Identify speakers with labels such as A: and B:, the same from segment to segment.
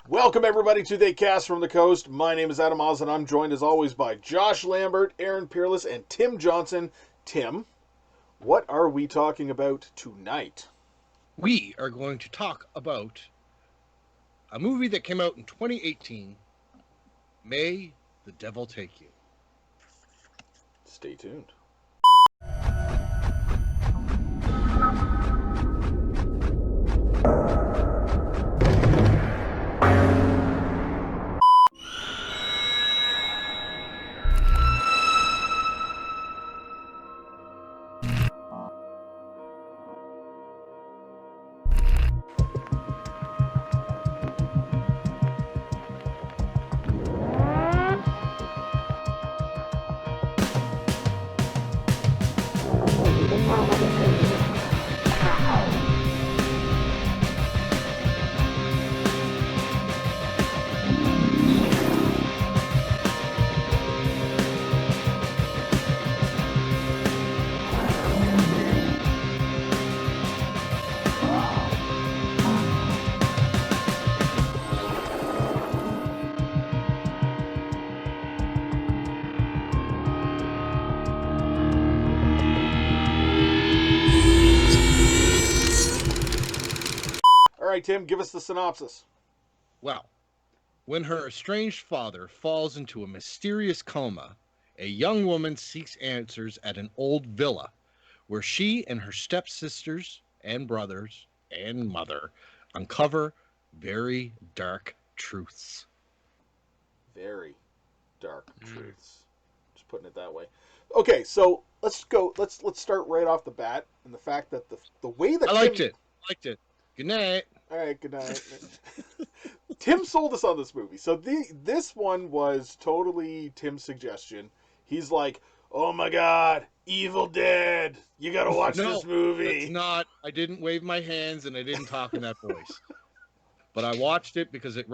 A: Welcome everybody to They Cast from the Coast. My name is Adam Oz and I'm joined as always by Josh Lambert, Aaron Peerless, and Tim Johnson. Tim, what are we talking about tonight?
B: We are going to talk about a movie that came out in 2018, May the Devil Take You.
A: Stay tuned. All right, Tim, give us the synopsis.
B: Well, when her estranged father falls into a mysterious coma, a young woman seeks answers at an old villa where she and her stepsisters and brothers and mother uncover very dark truths.
A: Very dark truths. Just putting it that way. Okay, so let's go. Let's start right off the bat, and the fact that the way that
B: I liked
A: Tim,
B: it. Good night.
A: all right, good night. Tim sold us on this movie. So this one was totally Tim's suggestion. He's like, "Oh my god, Evil Dead! You gotta watch
B: No,
A: this movie."
B: that's not. I didn't wave my hands and I didn't talk in that voice. But I watched it because it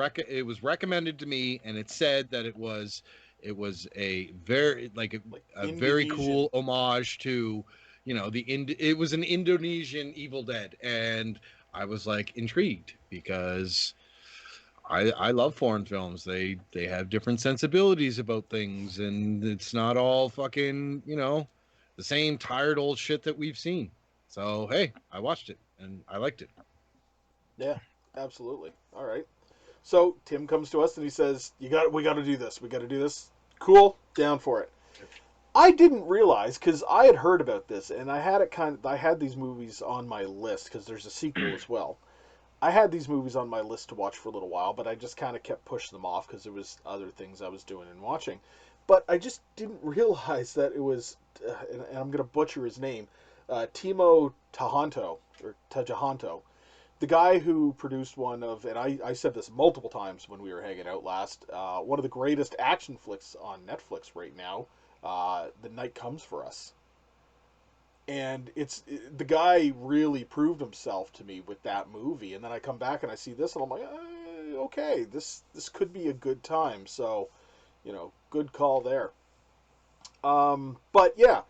B: was recommended to me, and it said that it was a very
A: Like
B: a very
A: Indonesian.
B: cool homage to it was an Indonesian Evil Dead, and I was like intrigued because I love foreign films. They have different sensibilities about things, and it's not all fucking the same tired old shit that we've seen. So hey, I watched it and I liked it.
A: Yeah, absolutely. All right. So Tim comes to us and he says, we got to do this. We got to do this." Cool, down for it. I didn't realize because I had heard about this and I had these movies on my list because there's a sequel as well. I had these movies on my list to watch for a little while, but I just kind of kept pushing them off because there was other things I was doing and watching. But I just didn't realize that it was, and I'm going to butcher his name, Timo Tjahjanto or Tjahjanto, the guy who produced one of, and I said this multiple times when we were hanging out last, one of the greatest action flicks on Netflix right now, The Night Comes for Us. And the guy really proved himself to me with that movie. And then I come back and I see this, and I'm like, okay, this could be a good time. So, good call there. But yeah,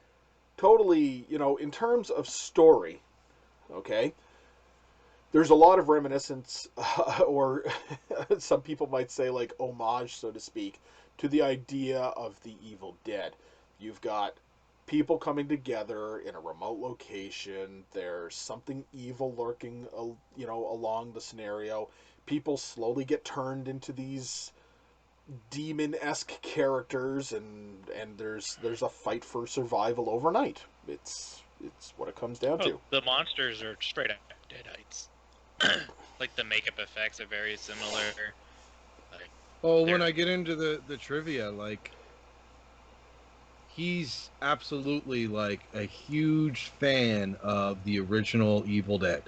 A: totally. In terms of story, okay, there's a lot of reminiscence, or some people might say like homage, so to speak, to the idea of the Evil Dead. You've got people coming together in a remote location. There's something evil lurking, along the scenario. People slowly get turned into these demon-esque characters, and there's a fight for survival overnight. It's what it comes down
C: Oh,
A: to.
C: the monsters are straight up deadites. Like the makeup effects are very similar. Like
B: Oh, when
C: they're
B: I get into the trivia, like he's absolutely like a huge fan of the original Evil Dead.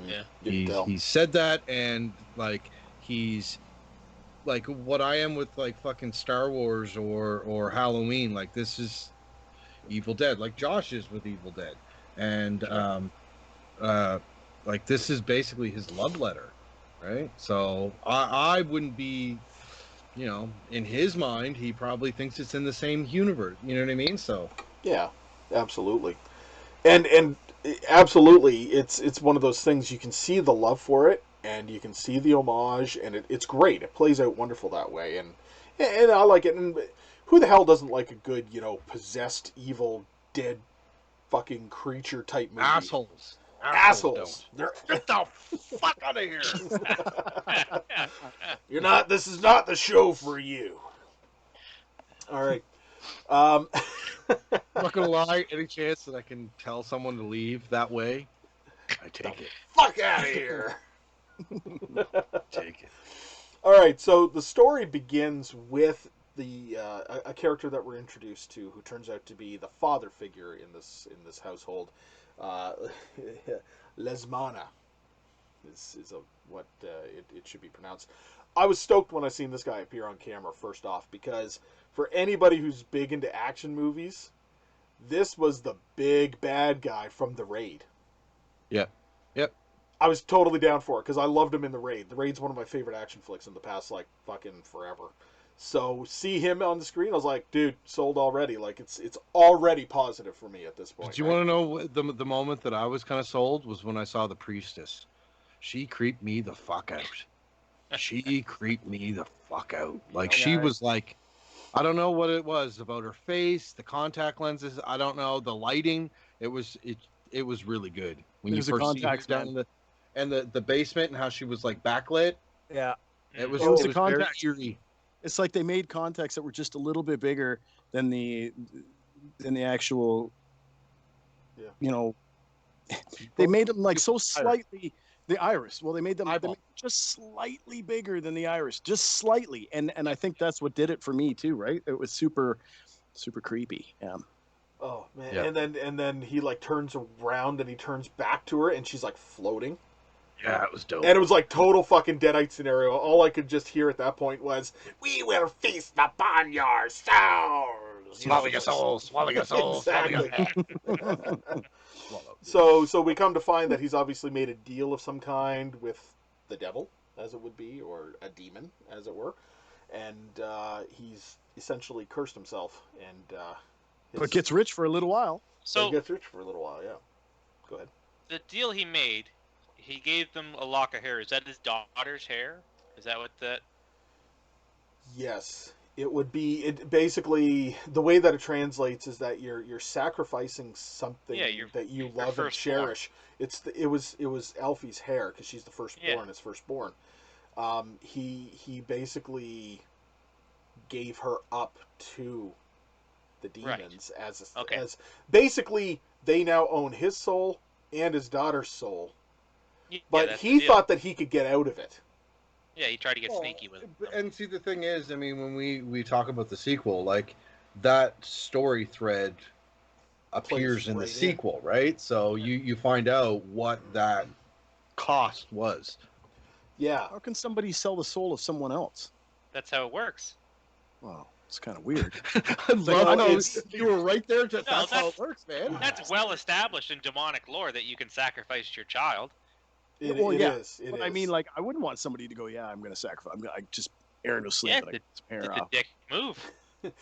C: yeah.
A: You can tell.
B: He's said that, and like he's like what I am with like fucking Star Wars or Halloween. Like this is Evil Dead, like Josh is with Evil Dead, and
C: Sure.
B: uh, like this is basically his love letter, right? So I wouldn't be, in his mind, he probably thinks it's in the same universe. You know what I mean? So
A: Yeah, absolutely. And absolutely, it's one of those things you can see the love for it, and you can see the homage, and it's great. It plays out wonderful that way, and I like it. And who the hell doesn't like a good, possessed, evil, dead, fucking creature type movie?
B: Assholes.
A: Assholes.
B: Don't. Get the fuck out of here.
A: You're not. This is not the show for you. All right. Um,
B: I'm not gonna lie. Any chance that I can tell someone to leave that way, I take it.
A: fuck out of here.
B: Take it.
A: All right. So the story begins with the a character that we're introduced to, who turns out to be the father figure in this household. Uh, Lesmana is what it should be pronounced. I was stoked when I seen this guy appear on camera first off, because for anybody who's big into action movies, this was the big bad guy from The Raid.
B: Yep.
A: I was totally down for it because I loved him in The Raid. The Raid's one of my favorite action flicks in the past, like, fucking forever. So see him on the screen, I was like, dude, sold already. Like, it's already positive for me at this point.
B: Did you want to know the moment that I was kind of sold was when I saw the priestess. She creeped me the fuck out. She creeped me the fuck out. Like, she was like, I don't know what it was about her face, the contact lenses. I don't know, the lighting. It was really good when you first see her down in the basement, and how she was like backlit.
D: Yeah,
B: it was
D: the
B: very
D: contacts.
B: eerie.
D: It's like they made contacts that were just a little bit bigger than the actual.
A: Yeah.
D: They made them like so slightly. The iris. Well, they made them just slightly bigger than the iris, just slightly, and I think that's what did it for me too. Right? It was super creepy. Yeah.
A: Oh man!
B: Yeah.
A: And then he like turns around and he turns back to her, and she's like floating.
B: Yeah, it was dope.
A: And it was like total fucking Deadite scenario. All I could just hear at that point was, "We will feast upon your souls."
B: Swallow your soul, swallow your soul,
A: Exactly.
B: swallow
A: So we come to find that he's obviously made a deal of some kind with the devil, as it would be, or a demon, as it were, and he's essentially cursed himself, and
D: but gets rich for a little while.
C: So
A: he gets rich for a little while. Yeah. Go ahead.
C: The deal he made, he gave them a lock of hair. Is that his daughter's hair? Is that what that?
A: Yes, it would be. It basically, the way that it translates is that you're sacrificing something that you love and cherish. It was Alfie's hair, because she's the firstborn. His firstborn. He basically gave her up to the demons as basically they now own his soul and his daughter's soul. Yeah, but he thought that he could get out of it.
C: Yeah, he tried to get sneaky with it.
B: And see, the thing is, I mean, when we talk about the sequel, like, that story thread appears in the sequel, right? So you find out what that cost was.
A: Yeah.
D: How can somebody sell the soul of someone else?
C: That's how it works.
D: Wow, it's kind of weird.
B: I know you were right there. That's how it works, man.
C: That's well established in demonic lore that you can sacrifice your child.
A: It is.
D: But I mean, like, I wouldn't want somebody to go, "Yeah, I'm going to sacrifice. I just Aaron will sleep."
C: It's a dick move.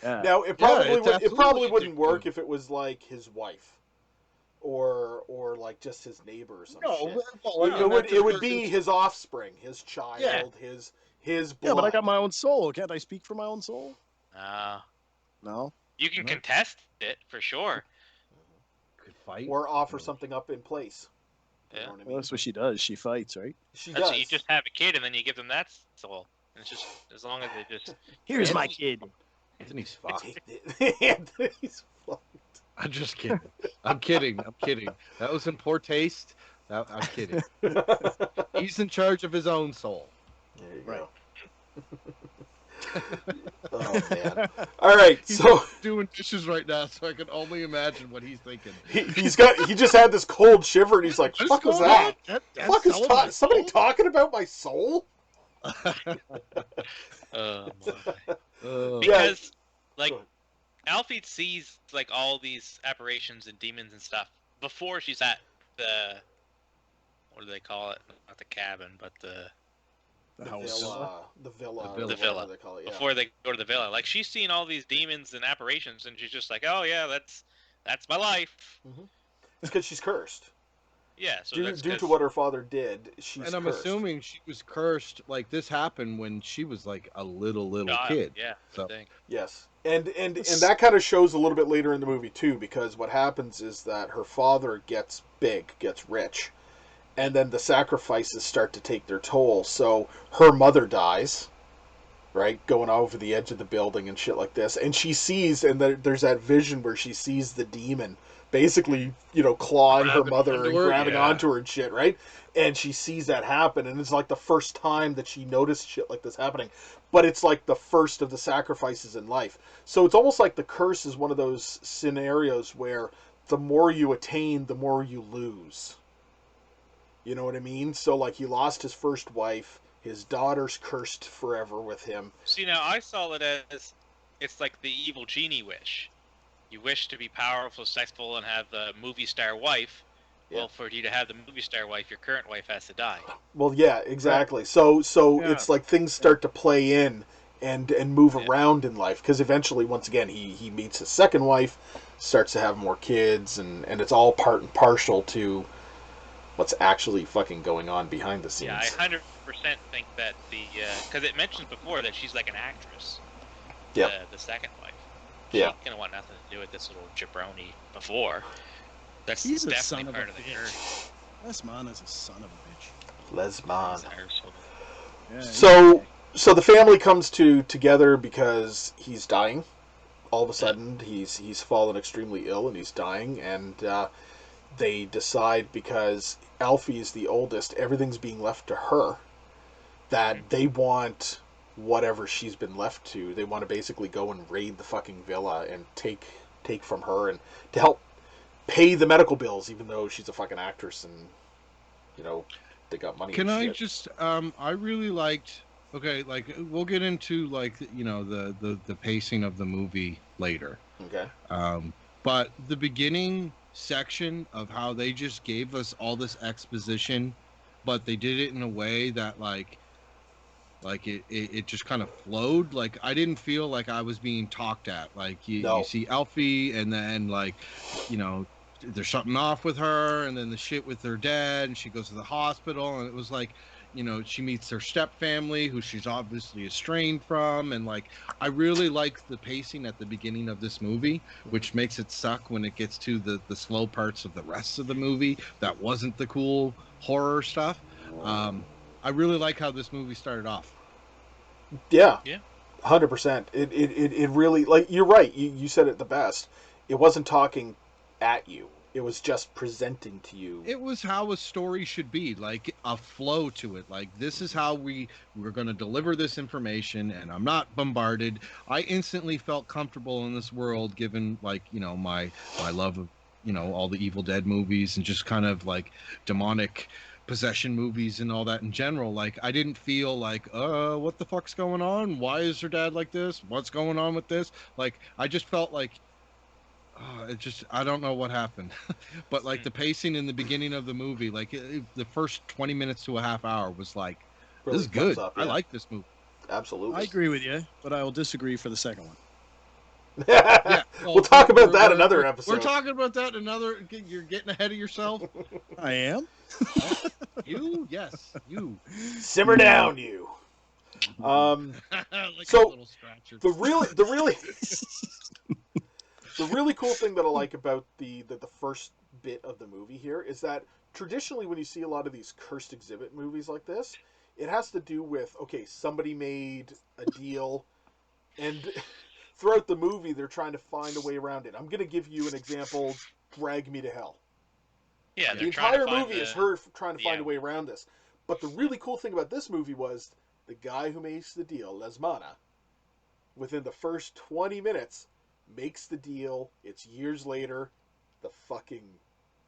A: Yeah. Now it probably wouldn't work if it was like his wife, or like just his neighbor or something. It would be his offspring, his child, his blood.
D: Yeah, but I got my own soul. Can't I speak for my own soul? No.
C: You can contest it for sure.
B: Could fight
A: or offer something up in place.
C: Yeah,
A: you know what I mean?
D: Well, that's what she does. She fights, right?
A: She does.
C: You just have a kid and then you give them that soul. And it's just as long as they just.
D: Here's my kid.
B: Anthony's fucked.
A: Anthony's fucked.
B: I'm just kidding. I'm kidding. That was in poor taste. I'm kidding. He's in charge of his own soul.
A: There you go. Oh man! All right,
B: he's
A: so
B: doing dishes right now, so I can only imagine what he's thinking.
A: He just had this cold shiver, and he's like, "Fuck was that? Fuck is somebody talking about my soul?"
C: Because like Alfie sees like all these apparitions and demons and stuff before she's at the what do they call it? Not the cabin, but the
D: house.
A: The villa.
C: The villa. They call it, before they go to the villa. Like, she's seen all these demons and apparitions, and she's just like, oh, yeah, that's my life.
A: Mm-hmm. It's because she's cursed.
C: Yeah, so
A: due
C: that's
A: due to
C: 'cause-
A: what her father did, she's
B: And I'm
A: cursed.
B: assuming she was cursed. Like this happened when she was like a little
C: child,
B: kid.
C: Yeah,
B: So
C: thing.
A: Yes, and that kind of shows a little bit later in the movie too, because what happens is that her father gets big, gets rich, and then the sacrifices start to take their toll. So her mother dies, right, going over the edge of the building and shit like this, and she sees, and there's that vision where she sees the demon basically, clawing her
B: Grabbing
A: mother
B: onto
A: and
B: her,
A: grabbing
B: yeah.
A: onto her and shit, right? And she sees that happen, and it's like the first time that she noticed shit like this happening. But it's like the first of the sacrifices in life. So it's almost like the curse is one of those scenarios where the more you attain, the more you lose. You know what I mean? So, like, he lost his first wife. His daughter's cursed forever with him.
C: See, now I saw it as it's like the evil genie wish. You wish to be powerful, successful, and have a movie star wife.
A: Yeah.
C: Well, for you to have the movie star wife, your current wife has to die.
A: Well, yeah, exactly. So
D: Yeah.
A: it's like things start to play in and move
C: Yeah.
A: around in life, because eventually, once again, he meets his second wife, starts to have more kids, and it's all part and partial to what's actually fucking going on behind the scenes.
C: Yeah, I 100% think that because it mentions before that she's like an actress.
A: Yep.
C: The second wife.
A: Yeah.
C: She's gonna want nothing to do with this little jabroni before. That's
D: He's a
C: definitely
D: son of
C: part
D: a
C: of the
D: bitch.
C: curse.
D: Lesman is a son of a bitch.
A: Lesman.
C: He's an arsehole.
D: Yeah,
A: So the family comes together because he's dying. All of a sudden, he's fallen extremely ill and he's dying, and they decide, because Alfie is the oldest, everything's being left to her, that they want whatever she's been left to. They want to basically go and raid the fucking villa and take from her, and to help pay the medical bills, even though she's a fucking actress and they got money.
B: Can
A: and
B: I
A: shit.
B: just I really liked, okay, like we'll get into like the pacing of the movie later.
A: Okay.
B: But the beginning section of how they just gave us all this exposition, but they did it in a way that like it just kind of flowed. Like I didn't feel like I was being talked at. Like you
A: No.
B: see Alfie, and then like there's something off with her, and then the shit with her dad, and she goes to the hospital, and it was like she meets her step family, who she's obviously estranged from, and like I really like the pacing at the beginning of this movie, which makes it suck when it gets to the slow parts of the rest of the movie that wasn't the cool horror stuff. I really like how this movie started off.
A: Yeah.
C: Yeah.
A: 100%. It really, like, you're right. You said it the best. It wasn't talking at you. It was just presenting to you.
B: It was how a story should be, like a flow to it. Like this is how we're going to deliver this information, and I'm not bombarded. I instantly felt comfortable in this world, given like my love of all the Evil Dead movies and just kind of like demonic possession movies and all that in general. Like I didn't feel like what the fuck's going on, why is her dad like this, what's going on with this. Like I just felt like I don't know what happened. But like the pacing in the beginning of the movie, like the first 20 minutes to a half hour was like,
A: Really
B: this is
A: thumbs
B: good.
A: up,
B: I
A: yeah.
B: like this movie.
A: Absolutely.
D: I agree with you, but I will disagree for the second one.
B: Yeah, well,
A: we'll talk about that another episode.
B: We're talking about that another. You're getting ahead of yourself.
D: I am.
B: Yes, you.
A: Simmer down, you.
B: Like
A: So,
B: a little scratcher.
A: the really cool thing that I like about the first bit of the movie here is that traditionally, when you see a lot of these cursed exhibit movies like this, it has to do with, okay, somebody made a deal, and throughout the movie they're trying to find a way around it. I'm going to give you an example. Drag Me to Hell.
C: Yeah,
A: The entire movie is her trying to find a way around this. But the really cool thing about this movie was the guy who makes the deal, Lesmana, within the first 20 minutes, makes the deal. It's years later. The fucking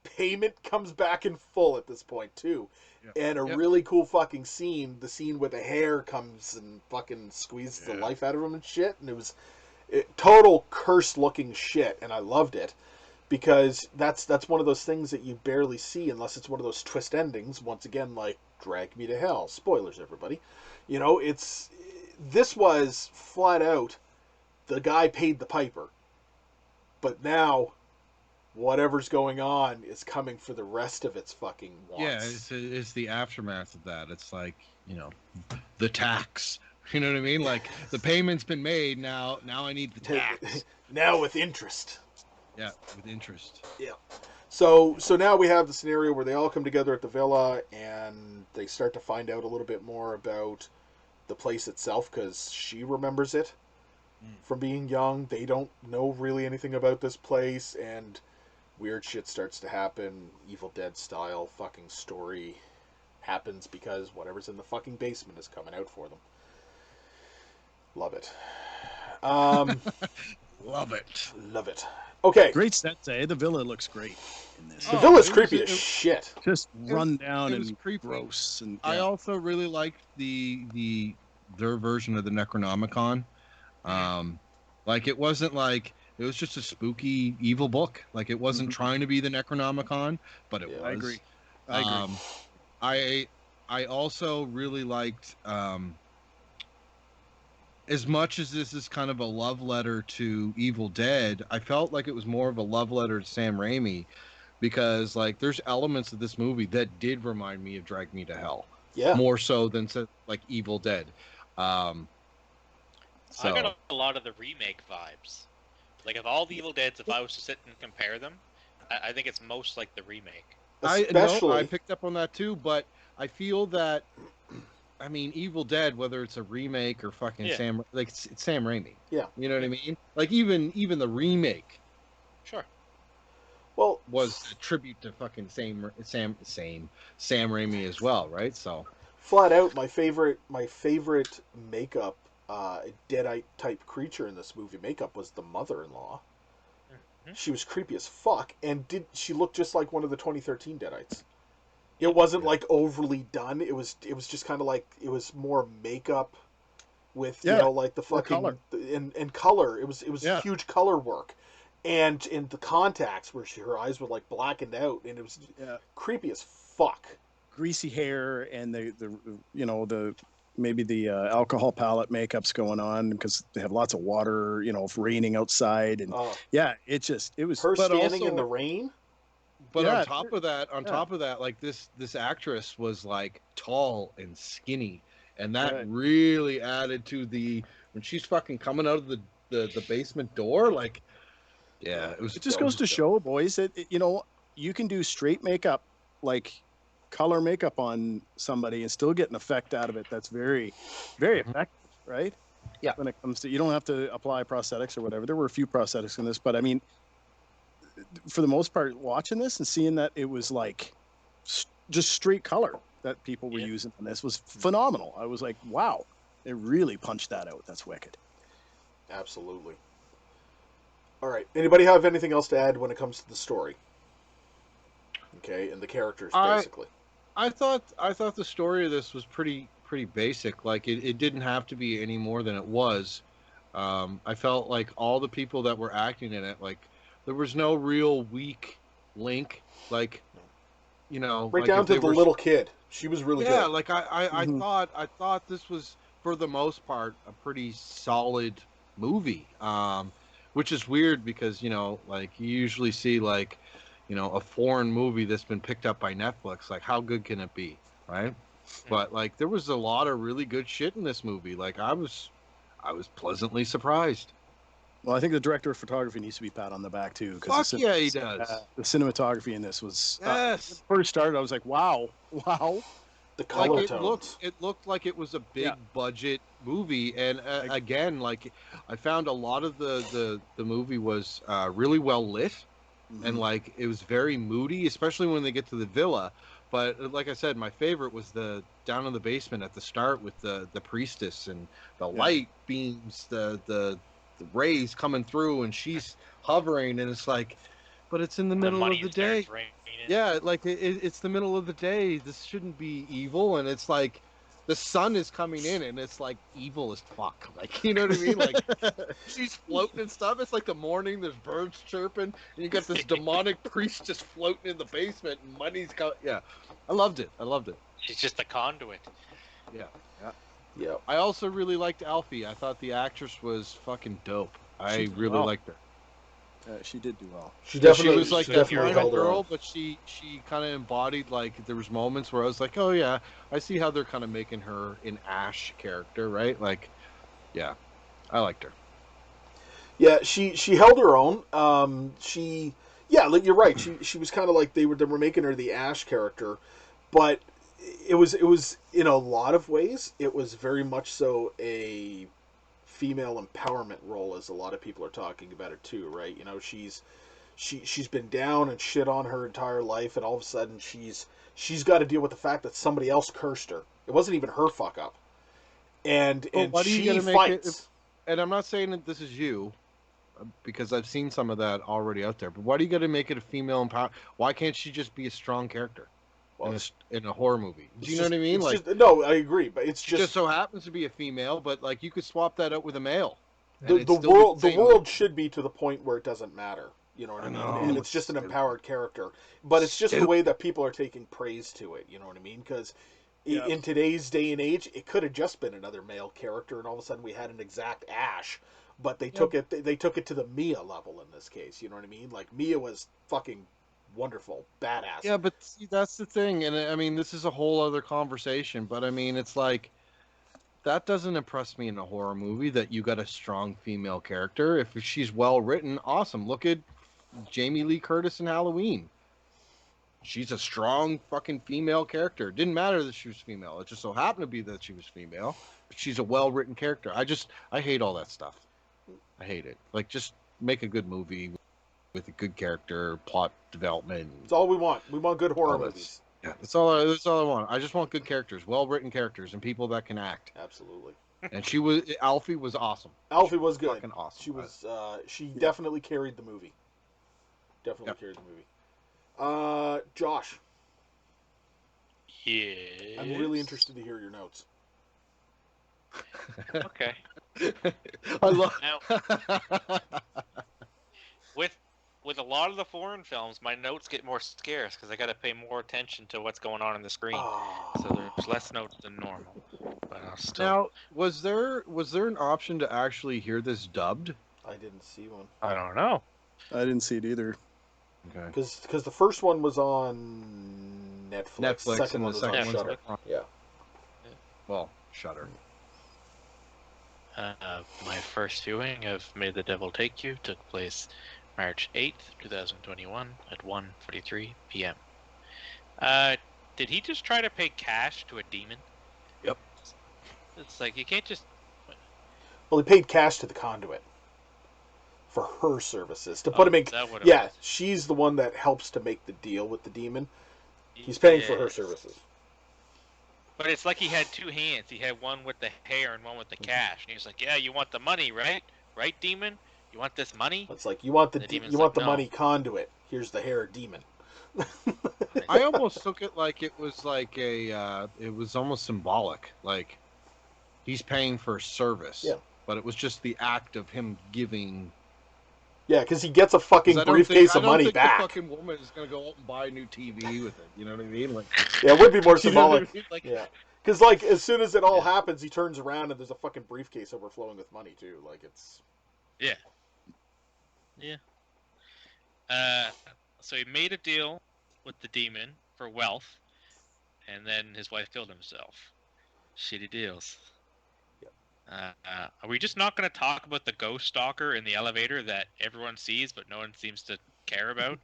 A: payment comes back in full at this point, too. And a really cool fucking scene, the scene where the hair comes and fucking squeezes the life out of him and shit. And it was total cursed-looking shit, and I loved it. Because that's one of those things that you barely see unless it's one of those twist endings. Once again, like Drag Me to Hell. Spoilers, everybody. This was flat out, the guy paid the piper. But now, whatever's going on is coming for the rest of its fucking
B: Yeah,
A: wants.
B: it's the aftermath of that. It's like, the tax. You know what I mean? Like the payment's been made. Now I need the tax.
A: Now with interest.
B: Yeah, with interest.
A: Yeah. So now we have the scenario where they all come together at the villa and they start to find out a little bit more about the place itself because she remembers it from being young. They don't know really anything about this place, and weird shit starts to happen. Evil Dead style fucking story happens because whatever's in the fucking basement is coming out for them. Love it.
B: Love it.
A: Love it. Okay.
D: Great sets, eh? The villa looks great in this.
A: The villa's creepy as shit.
D: Just run down
B: it was
D: and
B: creepy.
D: gross. And
B: I also really liked their version of the Necronomicon. Like it wasn't like it was just a spooky evil book. Like it wasn't trying to be the Necronomicon, but it was.
D: I agree.
B: I also really liked as much as this is kind of a love letter to Evil Dead, I felt like it was more of a love letter to Sam Raimi because like there's elements of this movie that did remind me of Drag Me to Hell.
A: Yeah.
B: More so than like Evil Dead.
C: I got a lot of the remake vibes. Like of all the Evil Deads, if I was to sit and compare them, I think it's most like the remake.
B: I picked up on that too, but I feel that I mean, Evil Dead, whether it's a remake or fucking Sam, like it's Sam Raimi.
A: Yeah,
B: you know what I mean. Like even the remake,
C: sure,
B: was a tribute to fucking Sam Raimi as well, right? So,
A: flat out, my favorite makeup, Deadite type creature in this movie makeup was the mother-in-law. She was creepy as fuck, and she looked just like one of the 2013 Deadites. It wasn't like overly done. It was just kind of like it was more makeup with like the fucking
D: color.
A: And color. It was huge color work, and in the contacts where her eyes were like blackened out, and it was creepy as fuck.
D: Greasy hair and the maybe the alcohol palette makeup's going on because they have lots of water, raining outside, and it was
A: her standing in the rain.
B: But on top of that, like this actress was like tall and skinny, and that really added to when she's fucking coming out of the basement door. Like, it was.
D: It just goes to show, boys, that you can do straight makeup, like color makeup on somebody, and still get an effect out of it. That's very, very effective, right?
B: Yeah.
D: When it comes to, you don't have to apply prosthetics or whatever. There were a few prosthetics in this, but I mean, for the most part, watching this and seeing that it was like just straight color that people were using in this was phenomenal. I was like, wow, they really punched that out. That's wicked.
A: Absolutely. All right. Anybody have anything else to add when it comes to the story? Okay, and the characters, basically.
B: I thought the story of this was pretty basic. Like it didn't have to be any more than it was. I felt like all the people that were acting in it, like there was no real weak link. Like,
A: right
B: like
A: down to the little kid. She was really good.
B: Yeah, like I thought this was for the most part a pretty solid movie. Which is weird because like you usually see like a foreign movie that's been picked up by Netflix. Like how good can it be, right? But like there was a lot of really good shit in this movie. Like I was pleasantly surprised.
D: Well, I think the director of photography needs to be pat on the back too.
B: Fuck yeah, he does.
D: The cinematography in this was
B: when
D: it first started. I was like, wow.
A: The color
B: like
A: tones.
B: It looked like it was a big budget movie, and again, like I found a lot of the movie was really well lit, and like it was very moody, especially when they get to the villa. But like I said, my favorite was the down in the basement at the start with the priestess and the light beams, the rays coming through, and she's hovering, and it's like, but it's in the middle of the day. Yeah, like it's the middle of the day. This shouldn't be evil, and it's like the sun is coming in, and it's like evil as fuck. Like, you know what I mean? Like she's floating and stuff. It's like the morning. There's birds chirping, and you got this demonic priest just floating in the basement, and money's coming. Yeah, I loved it.
C: She's just a conduit.
A: Yeah.
B: I also really liked Alfie. I thought the actress was fucking dope. I really liked her.
D: She did do well.
A: She
B: Yeah,
A: definitely
B: she was like
A: she
B: that
A: definitely
B: final
A: held her
B: girl,
A: own.
B: but she kind of embodied, like, there was moments where I was like, oh yeah, I see how they're kind of making her an Ash character, right? Like, yeah, I liked her.
A: Yeah, she held her own. Yeah, like you're right. She was kind of like they were making her the Ash character, but it was in a lot of ways it was very much so a female empowerment role, as a lot of people are talking about it too, right? You know, she's been down and shit on her entire life, and all of a sudden she's got to deal with the fact that somebody else cursed her. It wasn't even her fuck up, and
B: But why do you got
A: she
B: to make it?
A: fights.
B: And I'm not saying that this is you, because I've seen some of that already out there. But why do you got to make it a female empower? Why can't she just be a strong character
A: Well,
B: in a horror movie? Do you know
A: just,
B: what I mean?
A: it's
B: Like,
A: just no, I agree, but it's
B: she just
A: just
B: so happens to be a female, but like you could swap that out with a male, and
A: the
B: it'd still be the
A: the
B: same
A: world
B: movie.
A: should be to the point where it doesn't matter. You know what I
B: I
A: mean?
B: know,
A: And
B: but
A: it's just an
B: stupid.
A: empowered character, but it's just the
B: Stupid.
A: way that people are taking praise to it. You know what I mean? Because
D: Yeah.
A: in today's day and age, it could have just been another male character, and all of a sudden we had an exact Ash. But they took it to the Mia level in this case. You know what I mean? Like Mia was fucking wonderful, badass.
B: Yeah, but see, that's the thing, and I mean, this is a whole other conversation. But I mean, it's like that doesn't impress me in a horror movie that you got a strong female character. If she's well written, awesome. Look at Jamie Lee Curtis in Halloween. She's a strong fucking female character. It didn't matter that she was female. It just so happened to be that she was female. But she's a well written character. I hate all that stuff. I hate it. Like, just make a good movie with a good character, plot development.
A: It's all we want. We want good horror
B: all that.
A: movies.
B: Yeah, that's all I want. I just want good characters, well written characters, and people that can act.
A: Absolutely.
B: And Alfie was awesome.
A: Alfie was good.
B: Fucking awesome.
A: She was. She definitely carried the movie. Definitely carried the movie. Josh.
C: Yeah.
A: I'm really interested to hear your notes.
C: Okay.
B: I love.
C: Now, with a lot of the foreign films, my notes get more scarce because I got to pay more attention to what's going on the screen. So there's less notes than normal. But I'll still.
B: Now, was there an option to actually hear this dubbed?
A: I didn't see one.
C: I don't know.
D: I didn't see it either.
B: Okay.
A: Because the first one was on Netflix. Second
B: and
A: one
B: the
A: was
B: second
A: on
B: one's
A: Shudder.
B: on.
A: Yeah.
B: Well, Shudder.
C: My first viewing of May the Devil Take You took place March 8th, 2021 at 1:43 p.m. Did he just try to pay cash to a demon?
B: Yep.
C: It's like, you can't just...
A: Well, he paid cash to the conduit for her services to put him in.
C: Is that what it
A: Yeah,
C: was?
A: she's the one that helps to make the deal with the demon. He's paying for her
C: Yes.
A: services.
C: But it's like he had two hands. He had one with the hair and one with the cash. And he was like, "Yeah, you want the money, right? Right, demon? You want this money?"
A: It's like you want the
C: demon's
A: you want
C: like,
A: the
C: "No."
A: money conduit. Here's the hair demon.
B: I almost took it like it was like it was almost symbolic. Like he's paying for service.
A: Yeah.
B: But it was just the act of him giving.
A: Yeah, because he gets a fucking briefcase of money back.
B: The fucking woman is gonna go out and buy a new TV with it. You know what I mean? Like,
A: Yeah, it would be more
B: you know what I
A: symbolic.
B: mean? Like,
A: Yeah, because like as soon as it all happens, he turns around and there's a fucking briefcase overflowing with money too. Like it's.
C: Yeah. So he made a deal with the demon for wealth, and then his wife killed himself. Shitty deals. Are we just not going to talk about the ghost stalker in the elevator that everyone sees but no one seems to care about?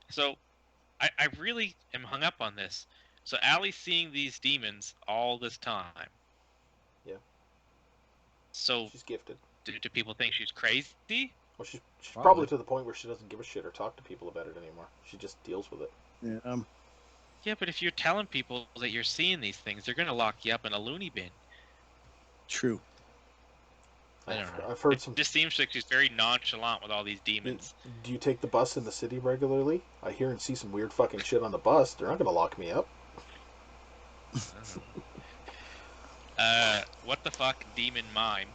C: So, I really am hung up on this. So Allie's seeing these demons all this time.
A: Yeah.
C: So
A: She's gifted.
C: do people think she's crazy?
A: Well, she's probably to the point where she doesn't give a shit or talk to people about it anymore. She just deals with it.
D: Yeah.
C: Yeah, but if you're telling people that you're seeing these things, they're going to lock you up in a loony bin.
D: True.
C: I don't know.
A: I've heard
C: It just seems like she's very nonchalant with all these demons.
A: Do you take the bus in the city regularly? I hear and see some weird fucking shit on the bus. They're not going to lock me up.
C: What the fuck demon mime?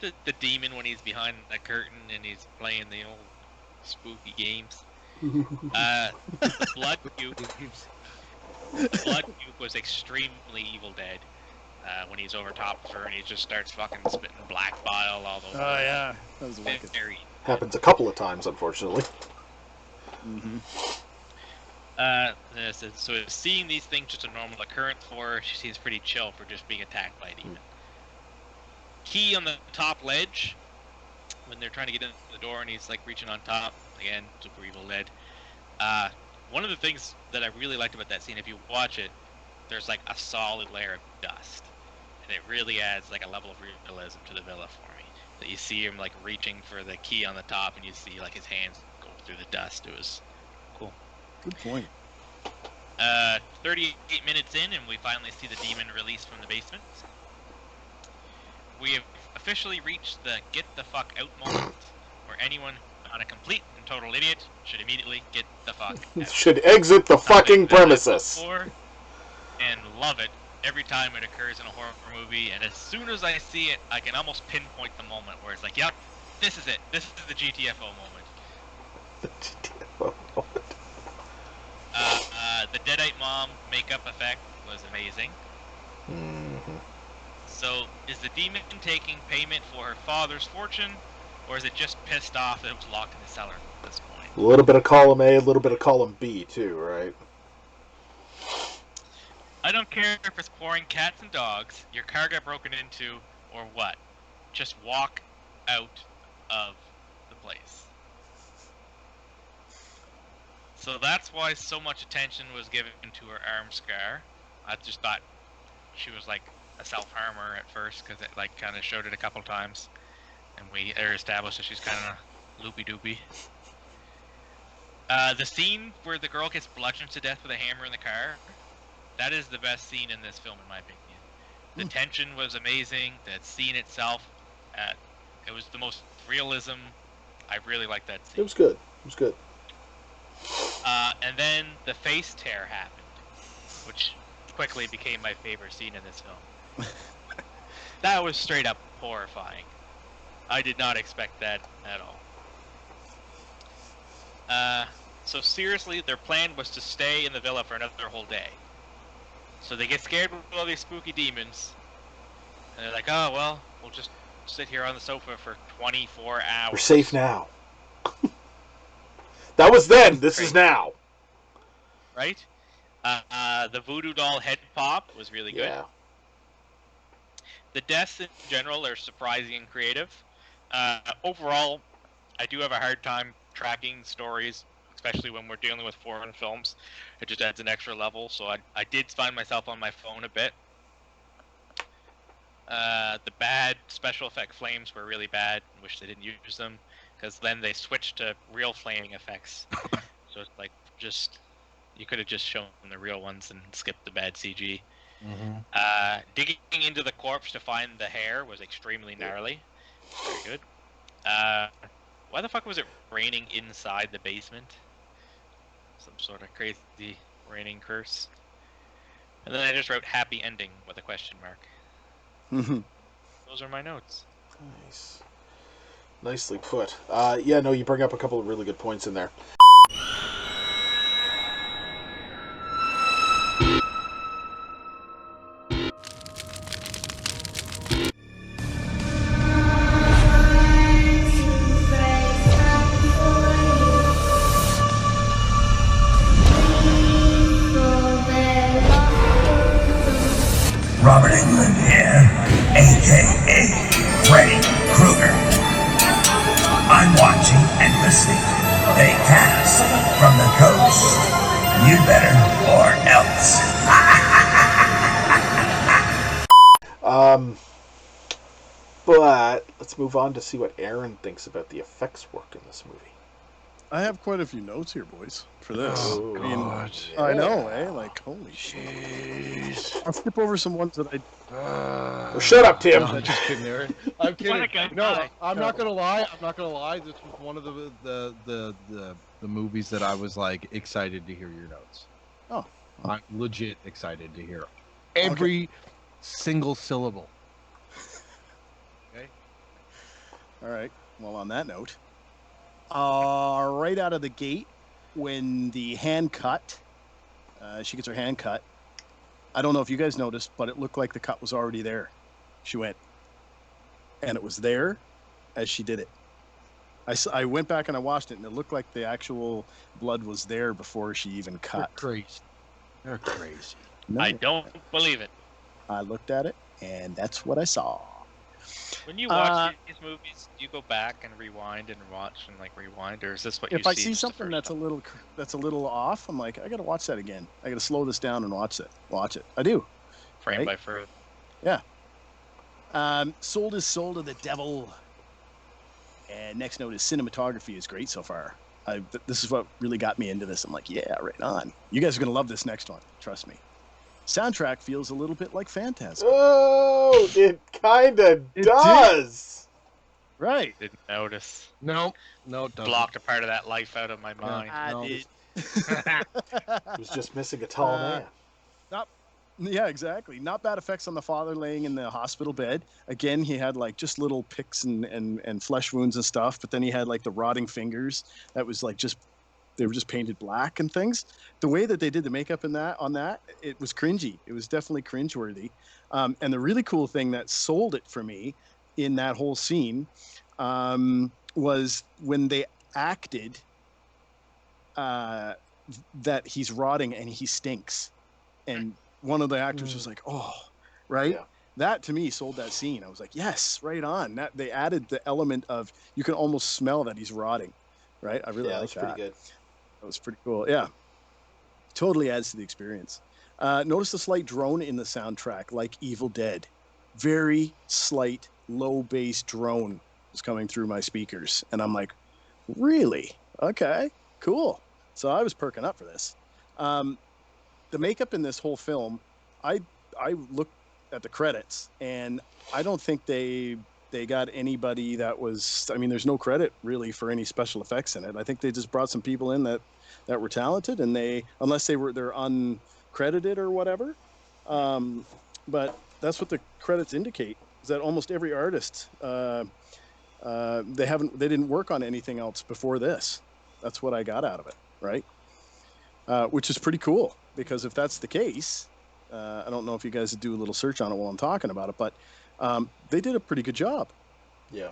C: The demon when he's behind the curtain and he's playing the old spooky games. The blood cube. The blood cube was extremely Evil Dead. When he's over top of her and he just starts fucking spitting black bile all over.
D: Oh yeah, that was wicked.
C: Very,
A: Happens a couple of times, unfortunately.
D: Mm-hmm.
C: So seeing these things just a normal occurrence for her, she seems pretty chill for just being attacked by a demon. Key on the top ledge, when they're trying to get in the door and he's like reaching on top, again, super evil dead. One of the things that I really liked about that scene, if you watch it, there's like a solid layer of dust. And it really adds like a level of realism to the villa for me. That you see him like reaching for the key on the top and you see like his hands go through the dust. It was cool.
D: Good point.
C: 38 minutes in, and we finally see the demon released from the basement. We have officially reached the get the fuck out moment, where anyone not a complete and total idiot should immediately get the fuck out.
A: Should exit the fucking premises.
C: And love it every time it occurs in a horror movie, and as soon as I see it, I can almost pinpoint the moment where it's like, yep, this is it. This is the GTFO moment.
A: The GTFO moment.
C: The Deadite Mom makeup effect was amazing.
A: Mm-hmm.
C: So, is the demon taking payment for her father's fortune, or is it just pissed off that it was locked in the cellar at this point?
A: A little bit of column A, a little bit of column B, too, right?
C: I don't care if it's pouring cats and dogs, your car got broken into, or what. Just walk out of the place. So that's why so much attention was given to her arm scar. I just thought she was like a self-harmer at first, because it like kind of showed it a couple times. And we established that she's kind of loopy-doopy. The scene where the girl gets bludgeoned to death with a hammer in the car, that is the best scene in this film, in my opinion. The tension was amazing. The scene itself, it was the most realism. I really liked that scene.
A: It was good. It was good.
C: And then the face tear happened, which quickly became my favorite scene in this film. That was straight up horrifying. I did not expect that at all. So seriously, their plan was to stay in the villa for another whole day. So they get scared with all these spooky demons, and they're like, oh, well, we'll just sit here on the sofa for 24 hours.
A: We're safe now. That was then. This is now.
C: Right? The voodoo doll head pop was really good.
A: Yeah.
C: The deaths in general are surprising and creative. Overall, I do have a hard time tracking stories, especially when we're dealing with foreign films. It just adds an extra level, so I did find myself on my phone a bit. The bad special effect flames were really bad. I wish they didn't use them, because then they switched to real flaming effects. So it's like, just, you could have just shown the real ones and skipped the bad CG.
B: Mm-hmm.
C: Digging into the corpse to find the hair was extremely gnarly. Very good. Why the fuck was it raining inside the basement? Some sort of crazy raining curse. And then I just wrote happy ending with a question mark.
D: Mm-hmm.
C: Those are my notes.
A: Nice. Nicely put. Yeah, no, you bring up a couple of really good points in there.
E: Robert Englund here, a.k.a. Freddy Krueger. I'm watching and listening. They cast from the coast. You better or else.
A: But let's move on to see what Aaron thinks about the effects work in this movie.
D: I have quite a few notes here, boys, for this.
A: Oh,
D: I mean,
B: God.
D: I know, eh? Like, holy shit.
B: Jeez.
D: I'll skip over some ones that I...
A: Well, shut up, Tim.
B: No, I'm just kidding, Aaron. I'm kidding.
C: What a guy.
B: No, I'm not gonna lie. I'm not gonna lie. This was one of the movies that I was like excited to hear your notes.
D: Oh.
B: I'm legit excited to hear every single syllable. Okay.
D: All right. Well, on that note, right out of the gate, when the hand cut, she gets her hand cut. I don't know if you guys noticed, but it looked like the cut was already there. She went, and it was there as she did it. I went back and I watched it, and it looked like the actual blood was there before she even
B: They're
D: cut.
B: crazy. They're crazy.
D: No,
C: I don't believe it.
D: I looked at it, and that's what I saw.
C: When you watch these movies, do you go back and rewind and watch and like rewind, or is this what you
D: If I
C: see?
D: see
C: just the
D: something
C: first
D: that's a little off, I'm like, I got to watch that again. I got to slow this down and watch it. I do.
C: frame
D: right?
C: by frame?
D: Yeah. Sold his soul to the devil. And next note is cinematography is great so far. This is what really got me into this. I'm like, yeah, right on. You guys are going to love this next one. Trust me. Soundtrack feels a little bit like Phantasm.
A: Oh, it kind of
D: It
A: does.
D: Right.
C: Didn't notice.
B: No, it doesn't.
C: Blocked a part of that life out of my mind.
D: I
B: No.
D: did.
A: He was just missing a tall man.
D: Yeah, exactly. Not bad effects on the father laying in the hospital bed. Again, he had like just little picks and flesh wounds and stuff, but then he had like the rotting fingers that was like they were just painted black and things. The way that they did the makeup on that, it was cringy. It was definitely cringeworthy. And the really cool thing that sold it for me in that whole scene was when they acted that he's rotting and he stinks. And one of the actors was like, "Oh, right."
A: Yeah.
D: That to me sold that scene. I was like, "Yes, right on." That they added the element of you can almost smell that he's rotting, right? I really like
A: that's
D: that.
A: pretty good.
D: That was pretty cool. Yeah, totally adds to the experience. Notice the slight drone in the soundtrack, like Evil Dead. Very slight, low bass drone was coming through my speakers, and I'm like, "Really? Okay, cool." So I was perking up for this. The makeup in this whole film, I looked at the credits, and I don't think they got anybody that was. I mean, there's no credit really for any special effects in it. I think they just brought some people in that were talented, and unless they're uncredited or whatever. But that's what the credits indicate, is that almost every artist they didn't work on anything else before this. That's what I got out of it, right? Which is pretty cool, because if that's the case, I don't know if you guys do a little search on it while I'm talking about it, but they did a pretty good job.
A: Yeah.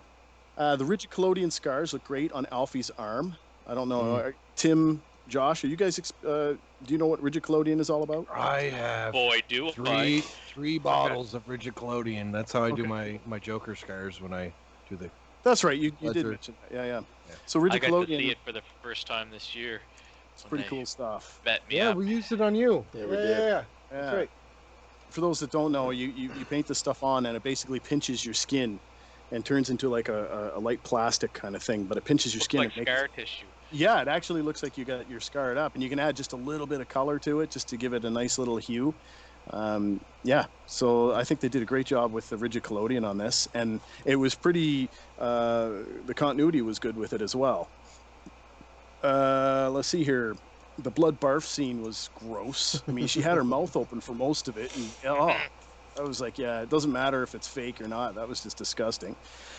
D: The rigid collodion scars look great on Alfie's arm. I don't know, Tim, Josh, are you guys? Do you know what rigid collodion is all about?
B: I have
C: Boy, do I.
B: three bottles of rigid collodion. That's how I do
D: Okay.
B: my Joker scars when I do the.
D: That's right. You did
B: Ledger.
D: mention that. Yeah.
B: Yeah.
D: So
C: I
D: rigid
C: got to see
D: collodion,
C: it for the first time this year.
D: it's pretty cool stuff.
C: Bet me
B: Yeah,
C: up.
B: we used it on you.
A: Yeah, we did.
B: Yeah, that's right.
D: For those that don't know, you paint this stuff on, and it basically pinches your skin and turns into like a light plastic kind of thing, but it pinches your
C: Looks
D: skin.
C: like
D: It makes,
C: scar tissue.
D: yeah, it actually looks like you're scarred up, and you can add just a little bit of color to it just to give it a nice little hue. Yeah, so I think they did a great job with the rigid collodion on this, and it was pretty. The continuity was good with it as well. Let's see here. The blood barf scene was gross. I mean, she had her mouth open for most of it, and I was like, yeah, it doesn't matter if it's fake or not. That was just disgusting.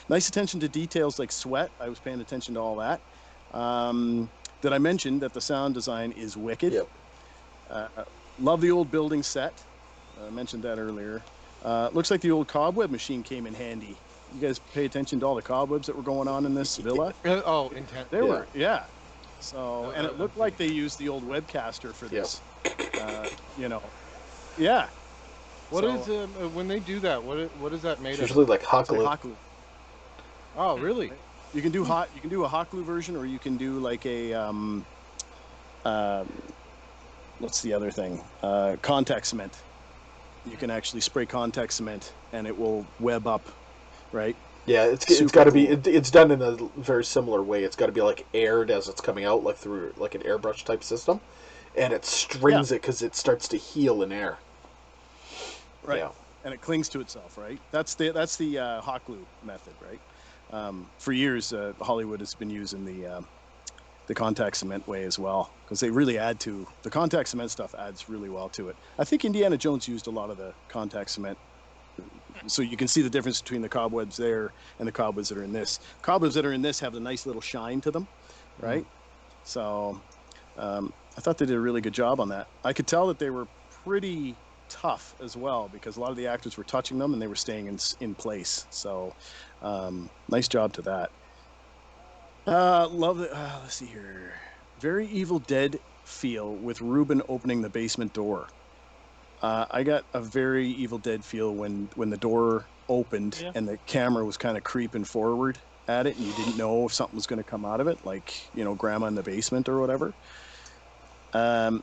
D: Nice attention to details like sweat. I was paying attention to all that. Did I mention that the sound design is wicked?
A: Yep.
D: Love the old building set. I mentioned that earlier. Looks like the old cobweb machine came in handy. You guys pay attention to all the cobwebs that were going on in this villa?
B: Intense.
D: They were, yeah. So, and it looked like they used the old webcaster for this. Yeah.
B: What is when they do that? What is that made
A: It's
B: of?
A: usually like hot
D: It's like
A: glue.
D: hot glue.
B: Oh, really?
D: You can do hot. You can do a hot glue version, or you can do like a what's the other thing? Contact cement. You can actually spray contact cement, and it will web up, right?
A: Yeah, it's
D: Super
A: got to be.
D: cool.
A: It's done in a very similar way. It's got to be like aired as it's coming out, like through like an airbrush type system, and it strings it because it starts to heal in air.
D: Right.
A: Yeah.
D: And it clings to itself, right? That's the hot glue method, right? For years, Hollywood has been using the contact cement way as well, because they really add to the contact cement stuff. Adds really well to it. I think Indiana Jones used a lot of the contact cement, so you can see the difference between the cobwebs there and the cobwebs that are in this. Cobwebs that are in this have a nice little shine to them, right? So I thought they did a really good job on that. I could tell that they were pretty tough as well, because a lot of the actors were touching them and they were staying in place. So nice job to that. Love it. Let's see here. Very Evil Dead feel with Ruben opening the basement door. I got a very Evil Dead feel when the door opened and the camera was kind of creeping forward at it, and you didn't know if something was going to come out of it, like Grandma in the basement or whatever. Father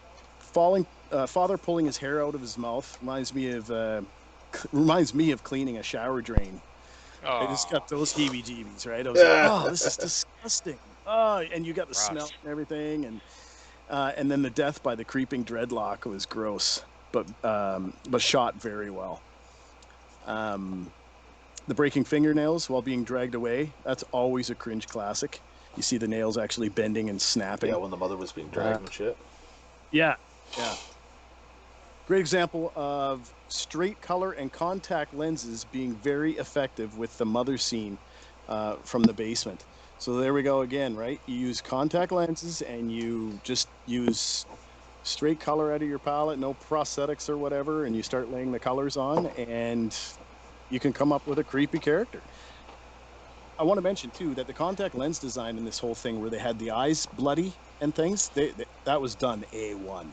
D: pulling his hair out of his mouth reminds me of cleaning a shower drain. I just got those heebie-jeebies, right? I was like, oh, this is disgusting. Oh, and you got the smell and everything, and then the death by the creeping dreadlock was gross, but shot very well. The breaking fingernails while being dragged away, that's always a cringe classic. You see the nails actually bending and snapping.
A: Yeah, when the mother was being dragged and shit.
D: Yeah. Great example of straight color and contact lenses being very effective with the mother scene from the basement. So there we go again, right? You use contact lenses and you just use straight color out of your palette, no prosthetics or whatever, and you start laying the colors on, and you can come up with a creepy character. I want to mention too that the contact lens design in this whole thing, where they had the eyes bloody and things, that was done A1.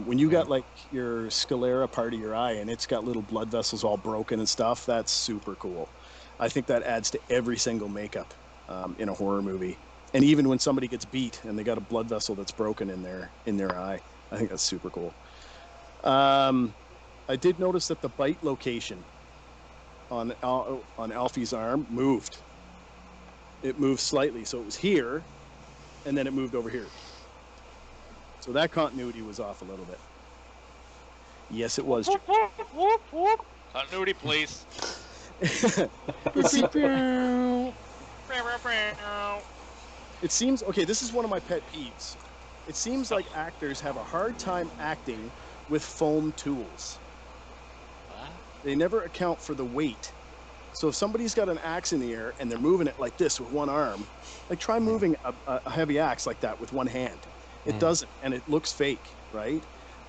D: When you got like your sclera part of your eye and it's got little blood vessels all broken and stuff, that's super cool. I think that adds to every single makeup in a horror movie. And even when somebody gets beat and they got a blood vessel that's broken in their eye, I think that's super cool. I did notice that the bite location on Alfie's arm moved. It moved slightly, so it was here, and then it moved over here. So that continuity was off a little bit. Yes, it was.
C: Continuity, please.
D: It seems, okay, this is one of my pet peeves. It seems like actors have a hard time acting with foam tools.
C: What?
D: They never account for the weight. So if somebody's got an axe in the air and they're moving it like this with one arm, like try moving a heavy axe like that with one hand. It doesn't, and it looks fake, right?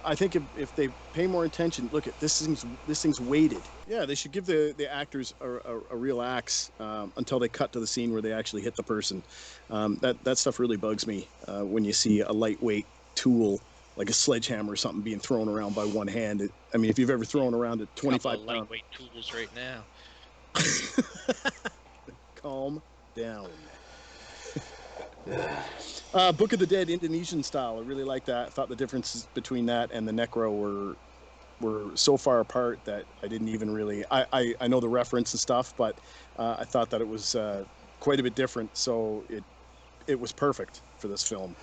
D: I think if they pay more attention, look at this thing's weighted. Yeah, they should give the actors a real axe until they cut to the scene where they actually hit the person. That stuff really bugs me when you see a lightweight tool like a sledgehammer or something being thrown around by one hand. I mean, if you've ever thrown around a 25 pound
C: lightweight tools right now.
D: Calm down. Book of the Dead Indonesian style. I really like that. I thought the differences between that and the Necro were so far apart that I didn't even really. I know the reference and stuff, but I thought that it was quite a bit different. So it was perfect for this film.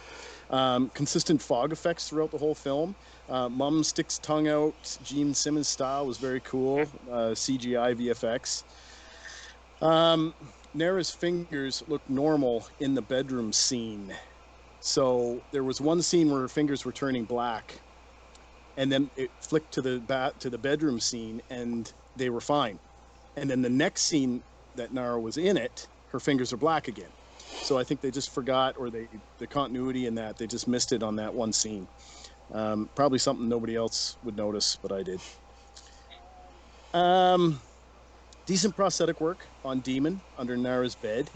D: Consistent fog effects throughout the whole film. Mum sticks tongue out. Gene Simmons style was very cool. CGI VFX. Nara's fingers looked normal in the bedroom scene. So there was one scene where her fingers were turning black, and then it flicked to the bedroom scene, and they were fine. And then the next scene that Nara was in it, her fingers are black again. So I think they just forgot, or the continuity in that, they just missed it on that one scene. Probably something nobody else would notice, but I did. Decent prosthetic work on Demon under Nara's bed.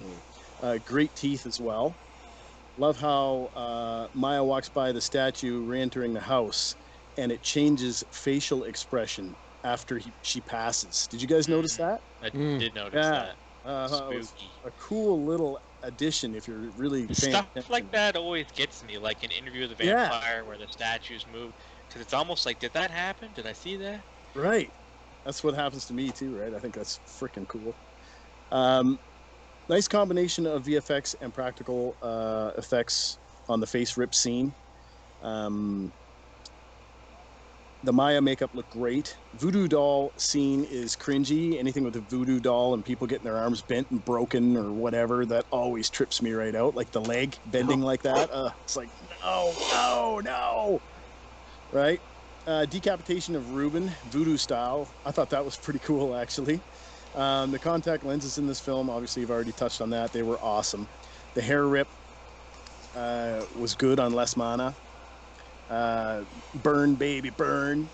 D: Great teeth as well. Love how Maya walks by the statue re-entering the house, and it changes facial expression after she passes. Did you guys notice that?
C: I did notice that.
D: Spooky. A cool little addition if you're really paying
C: Stuff
D: attention.
C: like that always gets me, like an Interview with the Vampire where the statues move, because it's almost like, did that happen? Did I see that?
D: Right. That's what happens to me too, right? I think that's freaking cool. Nice combination of VFX and practical effects on the face rip scene. The Maya makeup looked great. Voodoo doll scene is cringy. Anything with a voodoo doll and people getting their arms bent and broken or whatever, that always trips me right out. Like the leg bending like that. It's like, no. Right? Decapitation of Reuben, voodoo style. I thought that was pretty cool, actually. The contact lenses in this film, obviously you've already touched on that. They were awesome. The hair rip was good on Les Mana. Burn, baby, burn.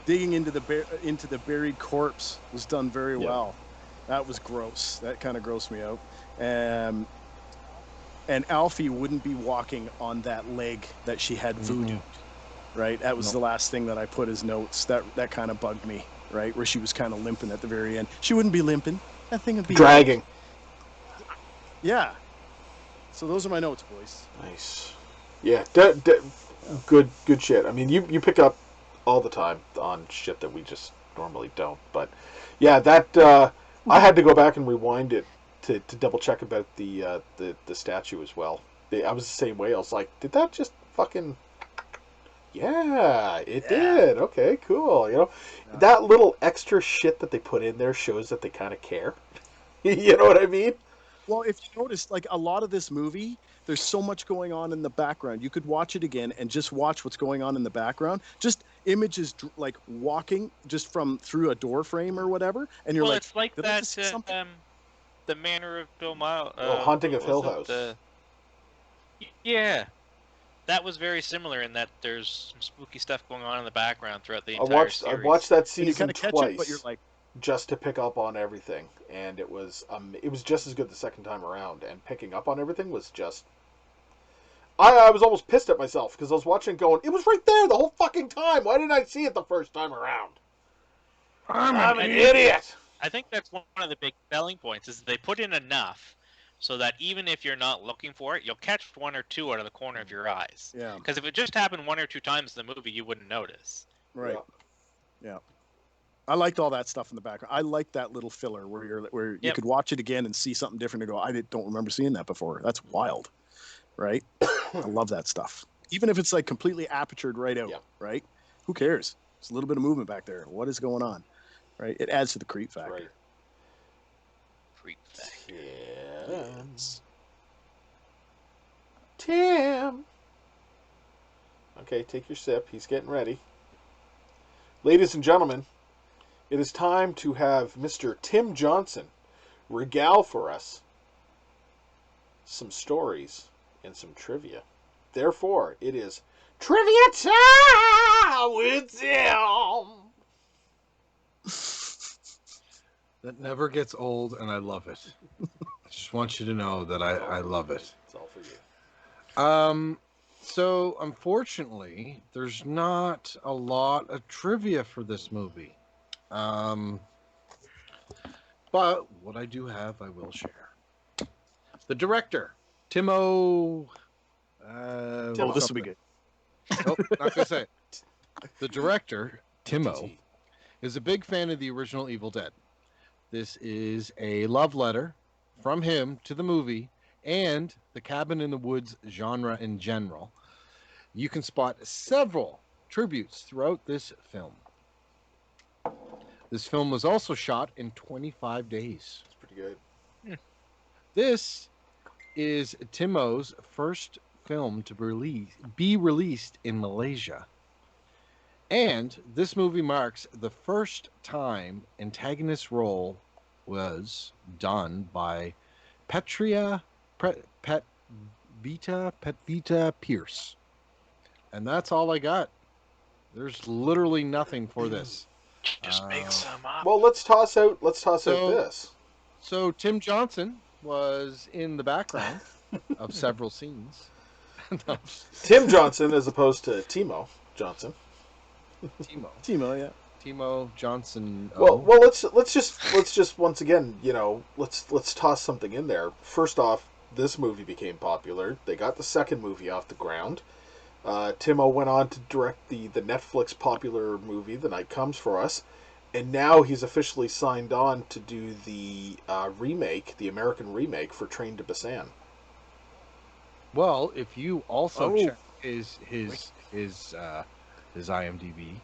D: Digging into the buried corpse was done very well. That was gross. That kind of grossed me out. and Alfie wouldn't be walking on that leg that she had voodoo. Right, that was the last thing that I put as notes. That kind of bugged me. Right, where she was kind of limping at the very end. She wouldn't be limping. That thing would be
A: dragging.
D: Yeah. So those are my notes, boys.
A: Nice. Yeah, good shit. I mean, you pick up all the time on shit that we just normally don't. But yeah, that I had to go back and rewind it to double check about the statue as well. I was the same way. I was like, did that just fucking? Yeah, it did. Okay, cool. You know, that little extra shit that they put in there shows that they kind of care. You know what I mean?
D: Well, if you notice, like a lot of this movie, there's so much going on in the background. You could watch it again and just watch what's going on in the background. Just images like walking just from through a door frame or whatever, and you're
C: well,
D: like,
C: it's like
D: did I just see
C: that.
D: something?
C: The Manor of Bill Miles.
A: Haunting of Hill House.
C: Yeah, that was very similar in that there's some spooky stuff going on in the background throughout the entire series.
A: I watched that
D: And you
A: season
D: kind of catch
A: twice,
D: it, but you're like,
A: just to pick up on everything, and it was just as good the second time around. And picking up on everything was just. I was almost pissed at myself because I was watching, going, it was right there the whole fucking time. Why didn't I see it the first time around? I'm an idiot.
C: I think that's one of the big selling points is they put in enough so that even if you're not looking for it, you'll catch one or two out of the corner of your eyes.
D: Yeah.
C: Because if it just happened one or two times in the movie, you wouldn't notice.
D: right, yeah. I liked all that stuff in the background. I liked that little filler where you could watch it again and see something different and go, I don't remember seeing that before. That's wild, right? I love that stuff. Even if it's like completely apertured right out, right? Who cares? There's a little bit of movement back there. What is going on, right? It adds to the creep factor.
A: Right.
C: Creep factor.
A: Yeah. Tim. Okay, take your sip. He's getting ready. Ladies and gentlemen, it is time to have Mr. Tim Johnson regale for us some stories and some trivia. Therefore, it is trivia time with Tim.
B: That never gets old, and I love it. I just want you to know that I love it.
A: It's all for you.
B: So unfortunately, there's not a lot of trivia for this movie. But what I do have, I will share. The director, Timo.
D: Oh, this will be good.
B: Nope, not gonna say it. The director, Timo, is a big fan of the original Evil Dead. This is a love letter from him to the movie and the cabin in the woods genre in general. You can spot several tributes throughout this film. This film was also shot in 25 days.
A: It's pretty good.
B: This is Timo's first film to be released in Malaysia. And this movie marks the first time antagonist role was done by Petvita Pierce. And that's all I got. There's literally nothing for this.
C: Just make some up.
A: Well, let's toss out this.
B: So Tim Johnson was in the background of several scenes. No.
A: Tim Johnson as opposed to Timo Johnson.
D: Timo, yeah.
B: Timo Johnson.
A: Well, let's just once again, let's toss something in there. First off, this movie became popular. They got the second movie off the ground. Timo went on to direct the Netflix popular movie The Night Comes for Us, and now he's officially signed on to do the remake, the American remake for Train to Busan.
B: Well, if you also check his IMDb,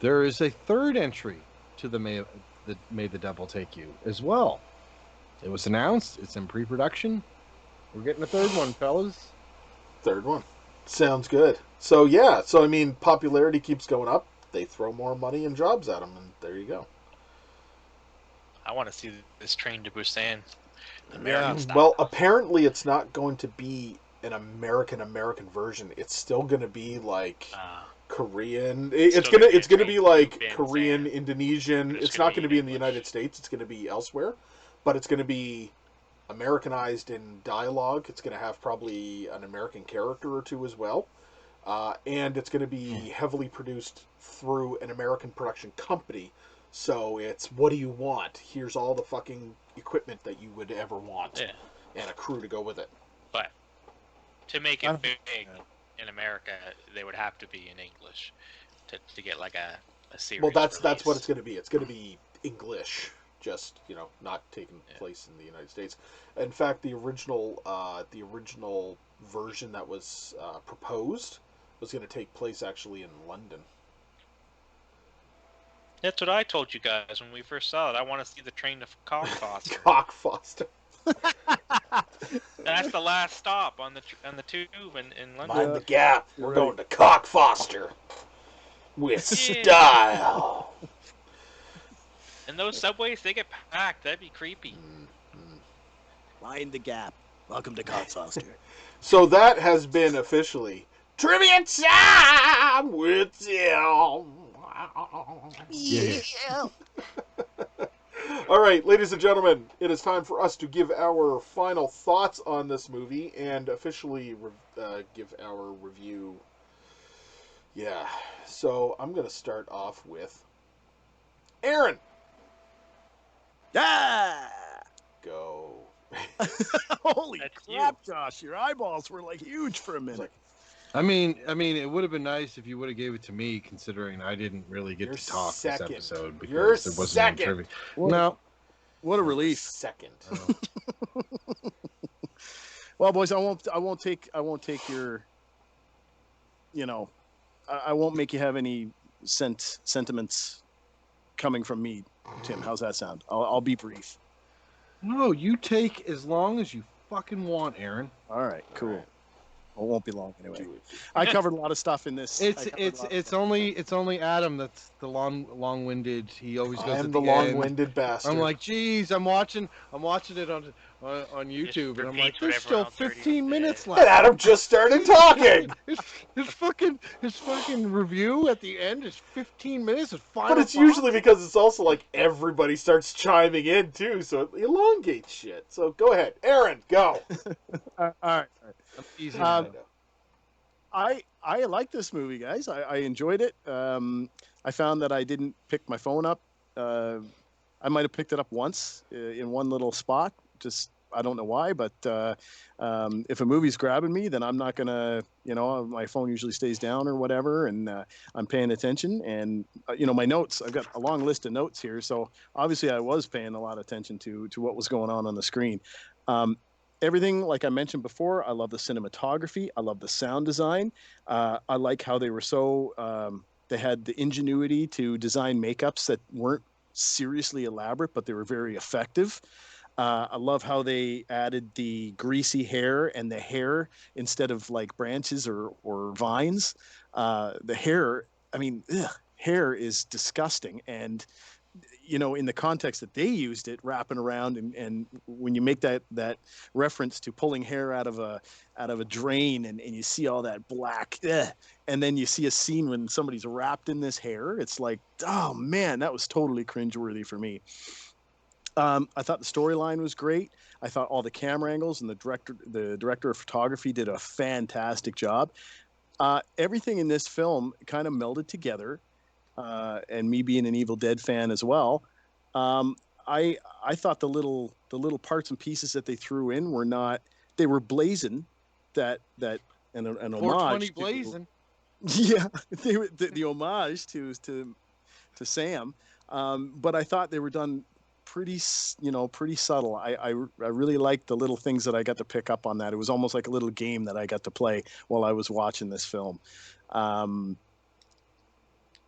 B: there is a third entry to the May the Devil Take You as well. It was announced. It's in pre-production. We're getting a third one, fellas.
A: Third one. Sounds good. So, yeah. So, I mean, popularity keeps going up. They throw more money and jobs at them, and there you go.
C: I want to see this Train to Busan. American style.
A: Well, apparently it's not going to be an American version. It's still going to be like Korean. It's gonna be like Korean, Indonesian. It's not going to be in the United States. It's going to be elsewhere, but it's going to be Americanized in dialogue. It's going to have probably an American character or two as well. And it's going to be heavily produced through an American production company. So it's, what do you want? Here's all the fucking equipment that you would ever want.
C: Yeah.
A: And a crew to go with it.
C: But to make it big in America, they would have to be in English to get like a series.
A: Well, that's
C: release.
A: what it's going to be. It's going to be English, just, not taking place in the United States. In fact, the original version that was proposed was going to take place actually in London.
C: That's what I told you guys when we first saw it. I want to see the train to Cockfoster.
A: Cockfoster.
C: That's the last stop on the tube in London.
A: Mind the gap. We're going to Cockfoster with style.
C: And those subways, they get packed. That'd be creepy.
D: Mind the gap. Welcome to Cockfoster.
A: So that has been officially Trivia Time with Tim.
D: Yeah.
A: All right, ladies and gentlemen, it is time for us to give our final thoughts on this movie and officially give our review. Yeah, so I'm going to start off with Aaron.
D: Ah!
A: Go.
D: Holy
C: That's
D: crap, Josh. Your eyeballs were like huge for a minute.
B: I mean, it would have been nice if you would have gave it to me, considering I didn't really get to talk this episode because there wasn't any trivia. No,
D: what a relief.
A: Second.
D: Well, boys, I won't take your, I won't make you have any sentiments coming from me, Tim. How's that sound? I'll be brief.
B: No, you take as long as you fucking want, Aaron.
D: All right, cool. All right. Well, it won't be long anyway. I covered a lot of stuff in this.
B: It's only Adam that's the long-winded. He always goes.
A: I'm
B: at
A: the
B: end.
A: long-winded bastard.
B: I'm like, geez, I'm watching it on YouTube, and I'm like, there's still 15 minutes left.
A: And Adam just started talking.
B: his fucking review at the end is 15 minutes.
A: But it's usually because it's also like everybody starts chiming in too, so it elongates shit. So go ahead, Aaron, go.
D: All right.
B: Easy.
D: I like this movie, guys. I enjoyed it. I found that I didn't pick my phone up. I might have picked it up once in one little spot. Just, I don't know why, but if a movie's grabbing me, then I'm not gonna, my phone usually stays down or whatever, and I'm paying attention. And my notes, I've got a long list of notes here, so obviously I was paying a lot of attention to what was going on the screen. Everything, like I mentioned before, I love the cinematography. I love the sound design. I like how they were so, they had the ingenuity to design makeups that weren't seriously elaborate, but they were very effective. I love how they added the greasy hair and the hair instead of like branches or vines. The hair, hair is disgusting. And in the context that they used it, wrapping around, and when you make that reference to pulling hair out of a drain, and you see all that black, and then you see a scene when somebody's wrapped in this hair, it's like, oh man, that was totally cringeworthy for me. I thought the storyline was great. I thought all the camera angles and the director of photography did a fantastic job. Everything in this film kind of melded together. And me being an Evil Dead fan as well, I thought the little parts and pieces that they threw in they were blazing that an homage to,
B: blazing.
D: Yeah, they were the homage to Sam, but I thought they were done pretty subtle. I really liked the little things that I got to pick up on that. It was almost like a little game that I got to play while I was watching this film.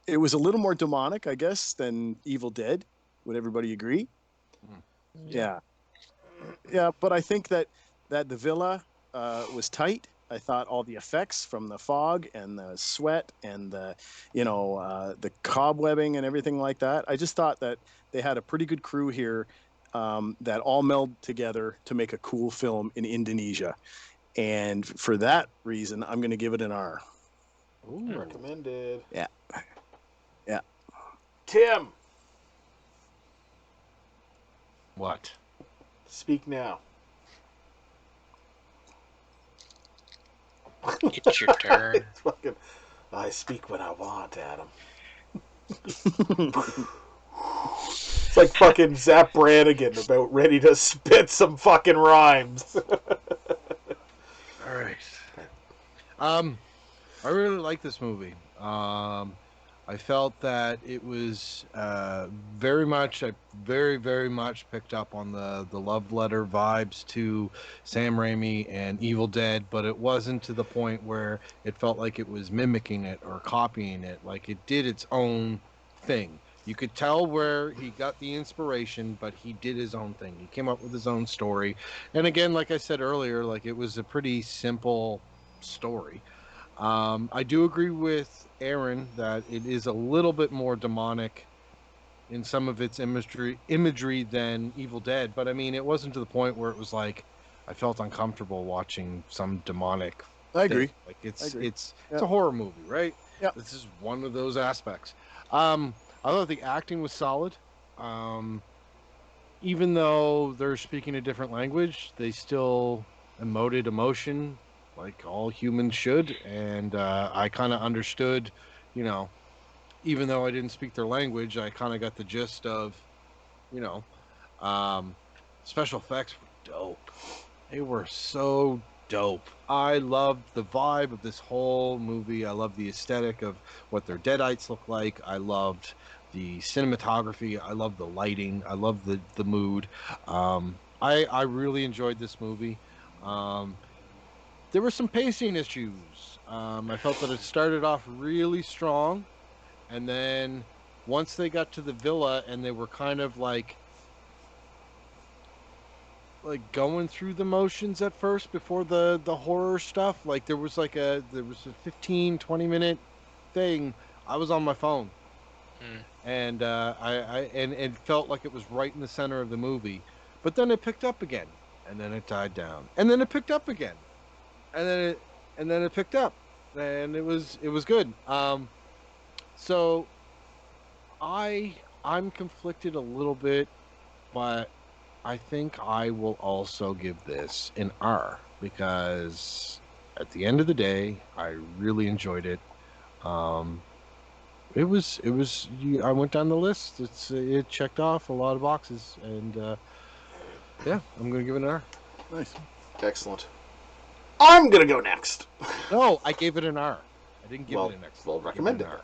D: It was a little more demonic, I guess, than Evil Dead. Would everybody agree? Yeah. But I think that the villa was tight. I thought all the effects from the fog and the sweat and the cobwebbing and everything like that. I just thought that they had a pretty good crew here that all melded together to make a cool film in Indonesia. And for that reason, I'm going to give it an R.
A: Ooh. Recommended.
D: Yeah.
A: Tim.
B: What?
A: Speak now.
C: It's your turn.
A: It's fucking, I speak when I want, Adam. It's like fucking Zap Brannigan about ready to spit some fucking rhymes.
B: All right. I really like this movie. I felt that it was very much, I very much picked up on the love letter vibes to Sam Raimi and Evil Dead, but it wasn't to the point where it felt like it was mimicking it or copying it. Like it did its own thing. You could tell where he got the inspiration, but he did his own thing. He came up with his own story. And again, like I said earlier, like it was a pretty simple story. I do agree with Aaron that it is a little bit more demonic in some of its imagery than Evil Dead, but I mean, it wasn't to the point where it was like I felt uncomfortable watching some demonic.
D: I agree.
B: Like
D: I agree.
B: it's a horror movie, right?
D: Yeah.
B: This is one of those aspects. I thought the acting was solid. Even though they're speaking a different language, they still emoted emotion like all humans should. And I kind of understood, you know, even though I didn't speak their language, I kind of got the gist of, you know, um, special effects were dope. They were so dope. I loved the vibe of this whole movie. I loved the aesthetic of what their Deadites look like. I loved the cinematography. I loved the lighting. I loved the mood. I really enjoyed this movie. Um, there were some pacing issues. I felt that it started off really strong, and then once they got to the villa and they were kind of like going through the motions at first before the horror stuff, like there was a 15-20 minute thing. I was on my phone. And and it felt like it was right in the center of the movie, but then it picked up again, and then it died down, and then it picked up again, and then it picked up, and it was good. So I'm conflicted a little bit, but I think I will also give this an R because at the end of the day, I really enjoyed it. It was I went down the list. It checked off a lot of boxes, and yeah, I'm gonna give it an R.
D: Nice.
A: Excellent. I'm gonna go next.
B: No, I gave it an R. I didn't give
A: Well,
B: it an X.
A: well
B: I gave it an
A: recommended.
B: R.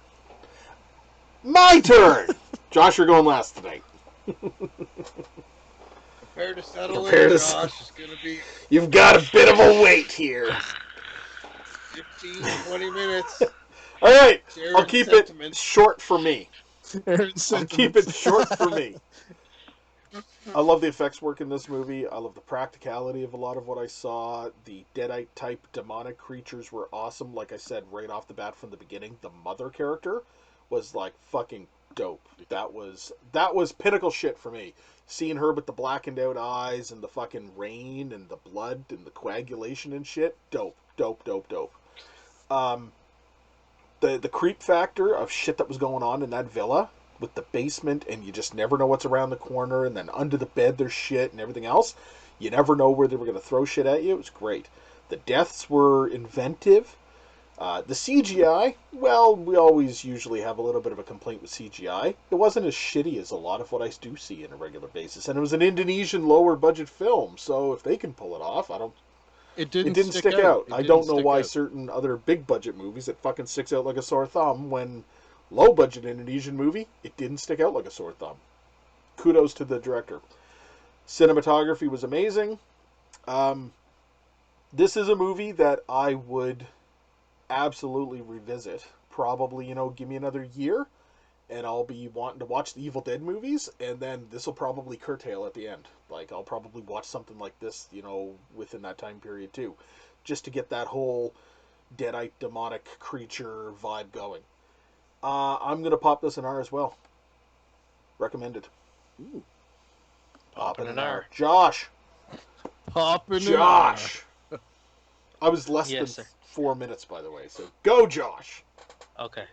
A: My turn. Josh, you're going last tonight.
B: Prepare to settle
A: Prepare
B: in,
A: to
B: Josh. It's gonna be
A: You've got a bit of a wait here.
B: 15-20 minutes.
A: All right,
B: Share
A: I'll keep
B: sentiment.
A: it short for me.
D: Aaron's
A: I'll keep it
D: sentiments.
A: short for me. I love the effects work in this movie. I love the practicality of a lot of what I saw. The Deadite type demonic creatures were awesome. Like I said right off the bat from the beginning, the mother character was like fucking dope. That was pinnacle shit for me. Seeing her with the blackened out eyes and the fucking rain and the blood and the coagulation and shit, dope. The creep factor of shit that was going on in that villa with the basement, and you just never know what's around the corner, and then under the bed there's shit and everything else. You never know where they were going to throw shit at you. It was great. The deaths were inventive. The CGI, well, we always usually have a little bit of a complaint with CGI. It wasn't as shitty as a lot of what I do see on a regular basis, and it was an Indonesian lower budget film, so if they can pull it off,
B: It
A: it
B: didn't
A: didn't stick out.
B: It
A: I
B: didn't
A: don't know
B: stick
A: why
B: out.
A: certain other big budget movies it fucking sticks out like a sore thumb when low budget Indonesian movie it didn't stick out like a sore thumb. Kudos to the director. Cinematography was amazing. This is a movie that I would absolutely revisit. Probably, give me another year and I'll be wanting to watch the Evil Dead movies, and then this will probably curtail at the end. Like, I'll probably watch something like this, within that time period too, just to get that whole Deadite demonic creature vibe going. I'm gonna pop this an R as well. Recommended.
D: Ooh.
A: Popping
C: an
A: an
C: R.
A: R. Josh.
B: Popping
A: Josh. I was less
C: Yes,
A: than
C: sir.
A: 4 minutes, by the way. So go, Josh.
C: Okay.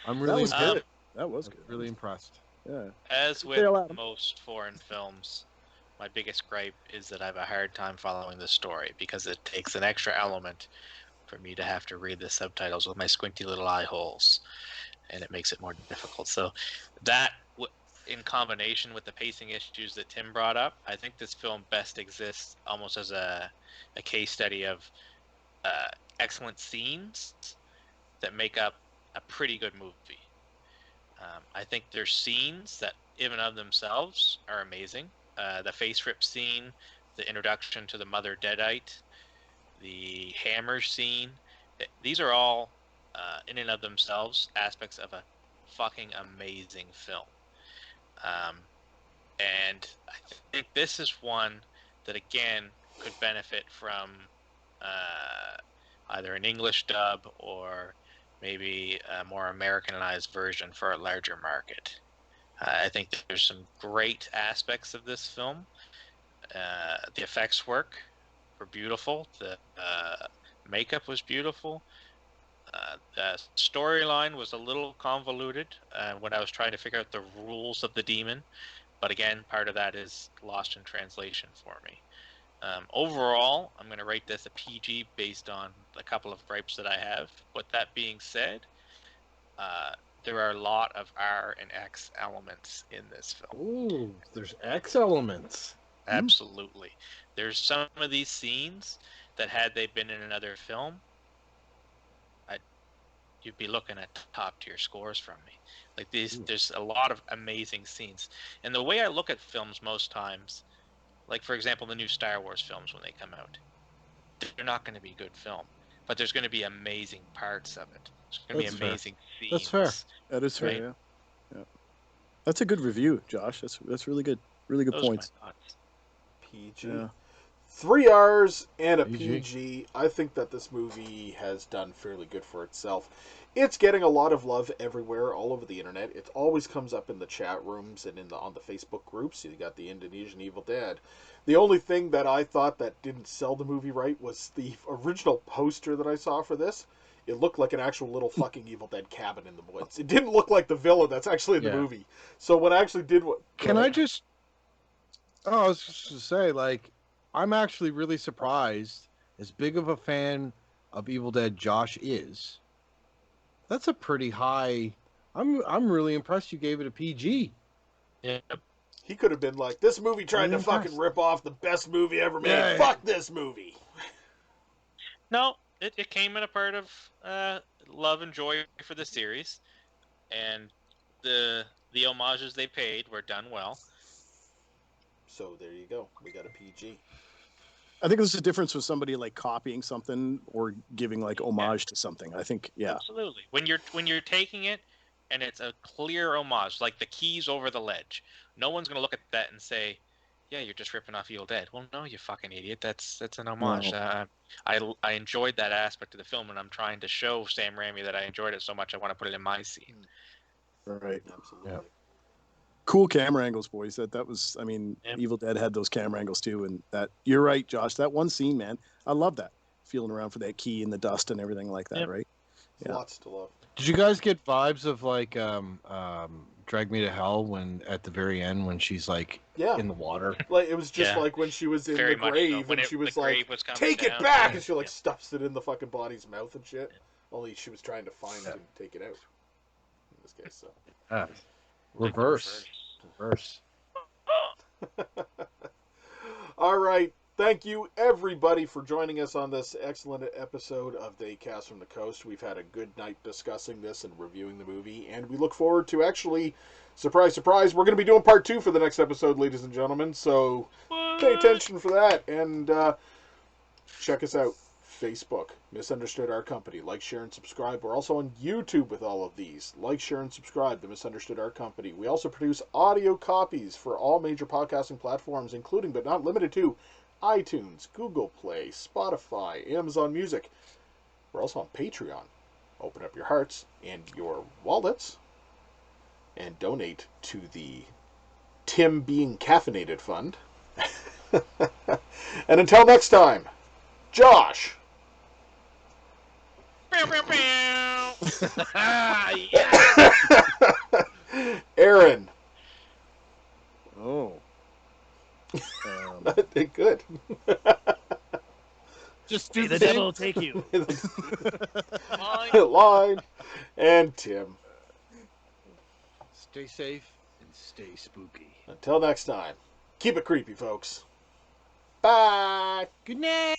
B: I'm
D: That
B: really
D: was
B: impressed.
D: good. That was good.
B: Really impressed.
D: Yeah.
C: As with
D: Tail Adam.
C: most foreign films, my biggest gripe is that I have a hard time following the story because it takes an extra element for me to have to read the subtitles with my squinty little eye holes, and it makes it more difficult. So that, in combination with the pacing issues that Tim brought up, I think this film best exists almost as a case study of excellent scenes that make up a pretty good movie. I think there's scenes that, even of themselves, are amazing. The face rip scene, the introduction to the Mother Deadite, the hammer scene. These are all, in and of themselves, aspects of a fucking amazing film. And I think this is one that, again, could benefit from either an English dub or maybe a more Americanized version for a larger market. I think there's some great aspects of this film. The effects work were beautiful. The makeup was beautiful. The storyline was a little convoluted when I was trying to figure out the rules of the demon. But again, part of that is lost in translation for me. Overall, I'm going to rate this a PG based on a couple of gripes that I have. But that being said, there are a lot of R and X elements in this film.
B: Ooh, there's X elements.
C: Absolutely. There's some of these scenes that, had they been in another film, you'd be looking at top tier scores from me. Like these, there's a lot of amazing scenes. And the way I look at films most times, like for example, the new Star Wars films when they come out, they're not going to be good film, but there's going to be amazing parts of it. There's going to be amazing scenes.
B: That's fair.
D: That is fair.
C: Right?
D: Yeah. That's a good review, Josh. That's really good. Really good
C: Those
D: points.
C: are my thoughts.
A: PG.
D: Yeah.
A: 3 R's and a
B: PG.
A: PG. I think that this movie has done fairly good for itself. It's getting a lot of love everywhere, all over the internet. It always comes up in the chat rooms and on the Facebook groups. You got the Indonesian Evil Dead. The only thing that I thought that didn't sell the movie right was the original poster that I saw for this. It looked like an actual little fucking Evil Dead cabin in the woods. It didn't look like the villa that's actually in the movie. So when I actually did what...
B: Can I just... Oh, I was just to say, like, I'm actually really surprised, as big of a fan of Evil Dead Josh is. That's a pretty high... I'm really impressed you gave it a PG.
C: Yeah.
A: He could have been like, this movie tried to fucking rip off the best movie ever made. Yeah. Fuck this movie.
C: No, it came in a part of love and joy for the series, and the homages they paid were done well.
A: So there you go. We got a PG.
D: I think there's a difference with somebody like copying something or giving like homage to something. I think, yeah,
C: absolutely. When you're taking it and it's a clear homage, like the keys over the ledge, no one's gonna look at that and say, "Yeah, you're just ripping off Evil Dead." Well, no, you fucking idiot. That's an homage.
D: No.
C: I enjoyed that aspect of the film, and I'm trying to show Sam Raimi that I enjoyed it so much I want to put it in my scene.
D: Right.
A: Absolutely.
B: Yeah.
D: Cool camera angles, boys. That was, I mean, Evil Dead had those camera angles too, and that, you're right, Josh. That one scene, man, I love that. Feeling around for that key in the dust and everything like that, right?
A: Yeah. Lots to love.
B: Did you guys get vibes of like Drag Me to Hell when at the very end when she's like in the water?
A: Like it was just like when she was in
C: Very
A: the grave
C: so.
A: and she was
C: the
A: like,
C: was
A: "Take
C: down,
A: it back," and she like stuffs it in the fucking body's mouth and shit. Only she was trying to find and take it out. In this case, so.
B: Reverse.
A: All right. Thank you, everybody, for joining us on this excellent episode of the Cast from the Coast. We've had a good night discussing this and reviewing the movie, and we look forward to actually, surprise, surprise, we're going to be doing part 2 for the next episode, ladies and gentlemen, so pay attention for that, and check us out. Facebook, Misunderstood Our Company. Like, share, and subscribe. We're also on YouTube with all of these. Like, share, and subscribe to Misunderstood Our Company. We also produce audio copies for all major podcasting platforms, including but not limited to iTunes, Google Play, Spotify, Amazon Music. We're also on Patreon. Open up your hearts and your wallets and donate to the Tim Being Caffeinated Fund. And until next time, Josh. Aaron.
D: Oh.
A: Good.
B: Just
D: May
B: do
D: the
B: the
D: devil take you.
C: Line.
A: Line and Tim.
B: Stay safe and stay spooky.
A: Until next time, keep it creepy, folks. Bye.
B: Good night.